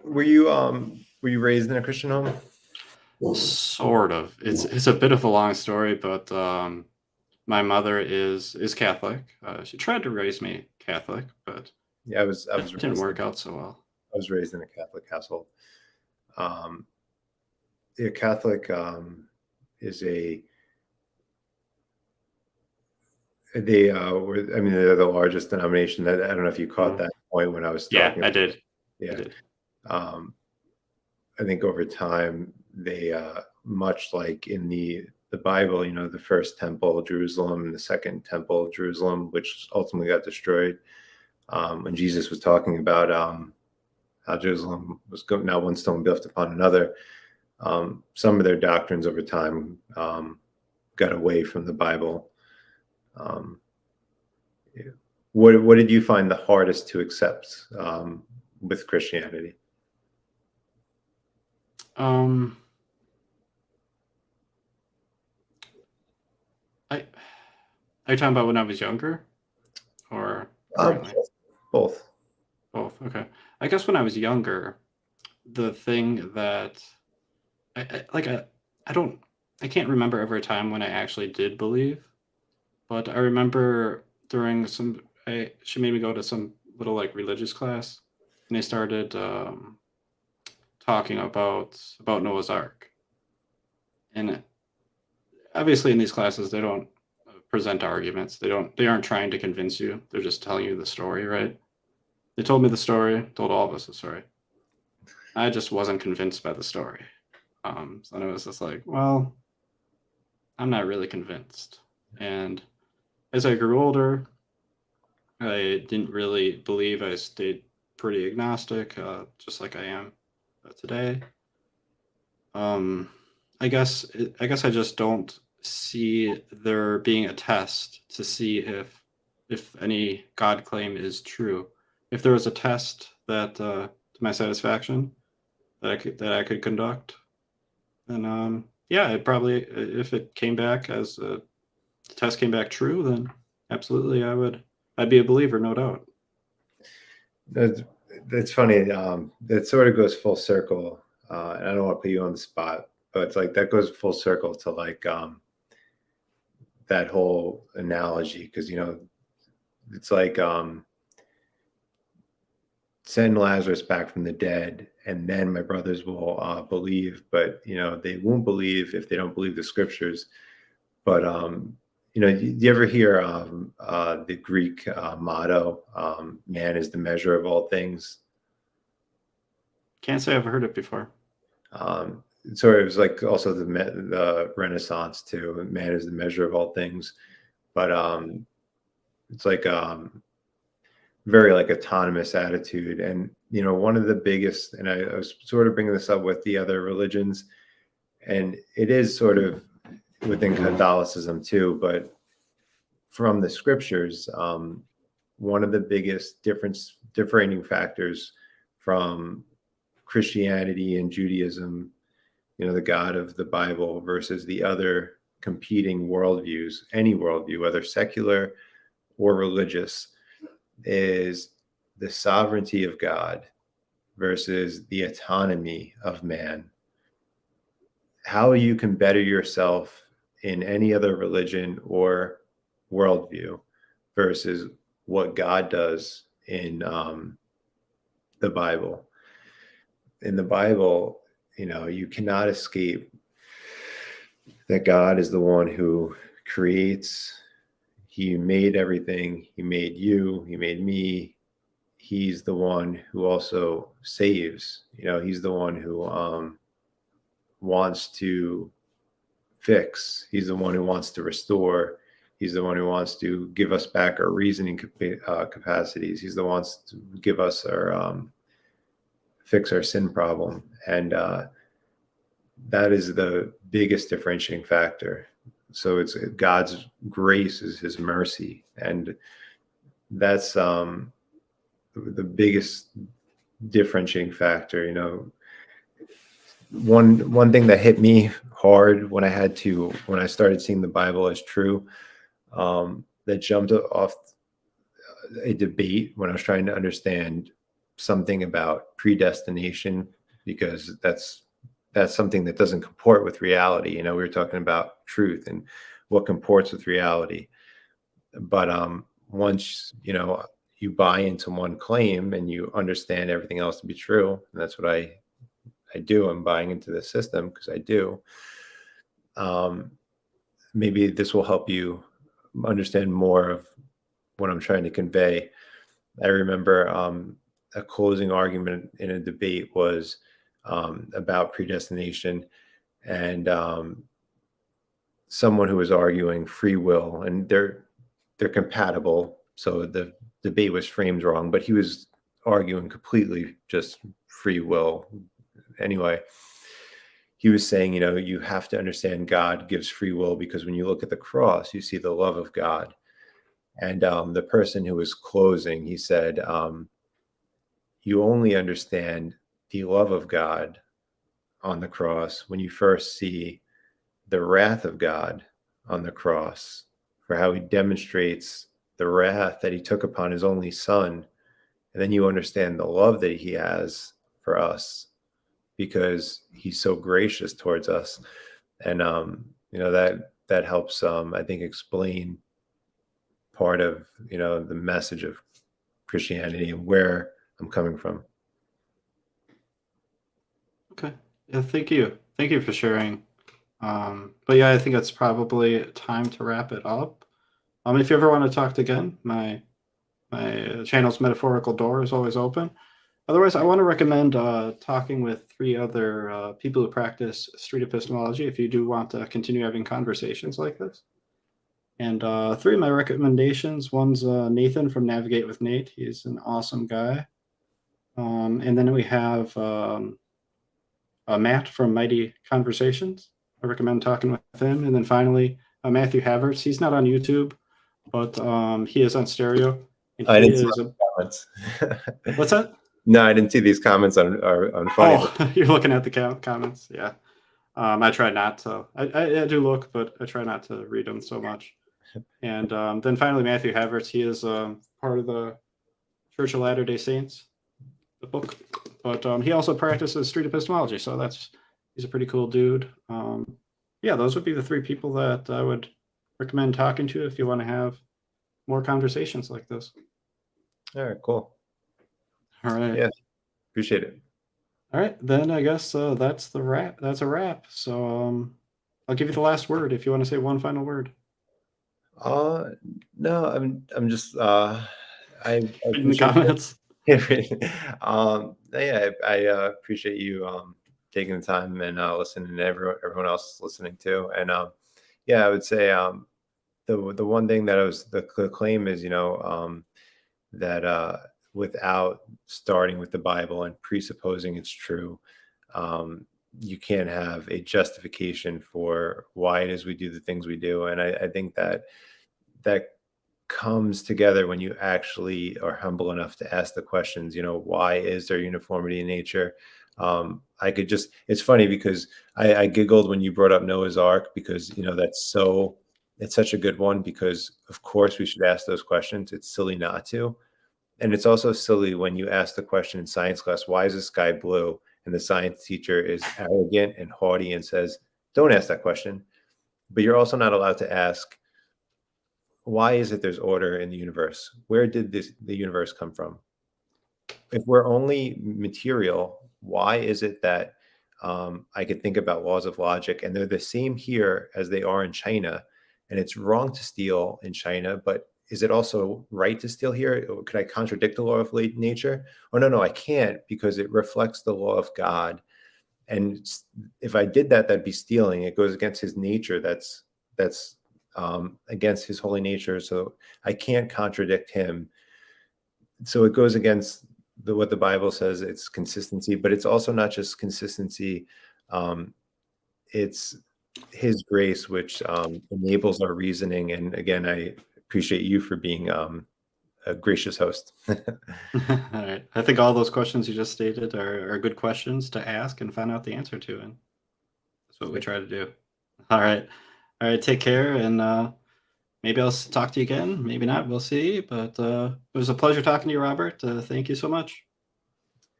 Were you raised in a Christian home? Sort of. It's a bit of a long story, but my mother is Catholic. She tried to raise me Catholic, but Yeah, I was it didn't work out so well. I was raised in a Catholic household. Yeah, Catholic is they're the largest denomination. I don't know if you caught that point when I was talking. Yeah, I did. Yeah. I did. I think over time they much like in the Bible, the first temple, Jerusalem, and the second temple, Jerusalem, which ultimately got destroyed. When Jesus was talking about how Jerusalem was now one stone built upon another, some of their doctrines over time got away from the Bible. What did you find the hardest to accept with Christianity? Are you talking about when I was younger, or currently? Both. Both. Okay. I guess when I was younger, the thing that I can't remember every time when I actually did believe, but I remember during she made me go to some little like religious class, and they started talking about Noah's Ark, and obviously in these classes they don't present arguments. They aren't trying to convince you. They're just telling you the story, right? They told me the story, told all of us the story. I just wasn't convinced by the story. So it was just like, well, I'm not really convinced. And as I grew older, I didn't really believe. I stayed pretty agnostic, just like I am today. I guess I just don't see there being a test to see if any God claim is true. If there was a test that to my satisfaction that I could conduct, then yeah, it probably, if it came back as the test came back true, then absolutely I'd be a believer, no doubt. That's funny. That sort of goes full circle. And I don't want to put you on the spot, but it's like that goes full circle to like that whole analogy, because it's like send Lazarus back from the dead, and then my brothers will believe, but they won't believe if they don't believe the scriptures. But do you ever hear the Greek motto, "Man is the measure of all things"? Can't say I've heard it before. So it was like also the Renaissance too. Man is the measure of all things, but it's like very like autonomous attitude. And one of the biggest, and I was sort of bringing this up with the other religions, and it is sort of within Catholicism too, but from the scriptures, one of the biggest differentiating factors from Christianity and Judaism, the God of the Bible versus the other competing worldviews, any worldview, whether secular or religious, is the sovereignty of God versus the autonomy of man. How you can better yourself in any other religion or worldview versus what God does in the Bible. In the Bible, you cannot escape that God is the one who creates. He made everything. He made you. He made me. He's the one who also saves. He's the one who wants to fix. He's the one who wants to restore. He's the one who wants to give us back our reasoning capacities. He's the one who wants to give us our fix our sin problem. And that is the biggest differentiating factor. So it's God's grace is his mercy. And that's the biggest differentiating factor. One thing that hit me hard when I started seeing the Bible as true, that jumped off a debate when I was trying to understand something about predestination, because that's something that doesn't comport with reality. We were talking about truth and what comports with reality. But once you buy into one claim and you understand everything else to be true, and that's what I do. I'm buying into the system because I do. Maybe this will help you understand more of what I'm trying to convey. I remember a closing argument in a debate was about predestination, and someone who was arguing free will, and they're compatible. So the debate was framed wrong, but he was arguing completely just free will. Anyway, he was saying, you have to understand God gives free will because when you look at the cross, you see the love of God. And the person who was closing, he said, you only understand the love of God on the cross when you first see the wrath of God on the cross, for how he demonstrates the wrath that he took upon his only son. And then you understand the love that he has for us because he's so gracious towards us. And, that helps, I think, explain part of, the message of Christianity and where I'm coming from. Okay. Yeah, thank you. Thank you for sharing. But yeah, I think it's probably time to wrap it up. If you ever want to talk again, my channel's metaphorical door is always open. Otherwise, I want to recommend talking with 3 other people who practice street epistemology if you do want to continue having conversations like this. And 3 of my recommendations, one's Nathan from Navigate with Nate. He's an awesome guy. And then we have Matt from Mighty Conversations. I recommend talking with him. And then finally, Matthew Havertz. He's not on YouTube, but he is on Stereo. And I he didn't see is those comments. What's that? No, I didn't see these comments on funny. Oh, you're looking at the comments. Yeah. I try not to. I do look, but I try not to read them so much. And then finally, Matthew Havertz. He is part of the Church of Latter-day Saints, the book. But he also practices street epistemology, so he's a pretty cool dude. Yeah, those would be the 3 people that I would recommend talking to if you want to have more conversations like this. All right, cool. All right. Yeah, appreciate it. All right, then I guess that's the wrap. That's a wrap. So I'll give you the last word if you want to say one final word. No, I'm just I In the appreciate comments. yeah, I appreciate you taking the time and listening, and everyone else listening too. And yeah, I would say the one thing that the claim is, that without starting with the Bible and presupposing it's true, um, you can't have a justification for why it is we do the things we do. And I think that comes together when you actually are humble enough to ask the questions, why is there uniformity in nature? I could just, it's funny because I giggled when you brought up Noah's Ark, because, it's such a good one, because of course we should ask those questions. It's silly not to. And it's also silly when you ask the question in science class, why is the sky blue? And the science teacher is arrogant and haughty and says, don't ask that question. But you're also not allowed to ask, why is it there's order in the universe? Where did the universe come from? If we're only material, why is it that I could think about laws of logic and they're the same here as they are in China? And it's wrong to steal in China, but is it also right to steal here? Could I contradict the law of nature? Oh, no, I can't, because it reflects the law of God. And if I did that, that'd be stealing. It goes against his nature. That's against his holy nature. So I can't contradict him. So it goes against what the Bible says. It's consistency, but it's also not just consistency. It's his grace, which enables our reasoning. And again, I appreciate you for being a gracious host. All right. I think all those questions you just stated are good questions to ask and find out the answer to, and that's what we try to do. All right. All right. Take care, and maybe I'll talk to you again. Maybe not. We'll see. But it was a pleasure talking to you, Robert. Thank you so much.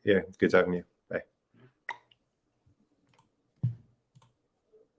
Yeah, good talking to you.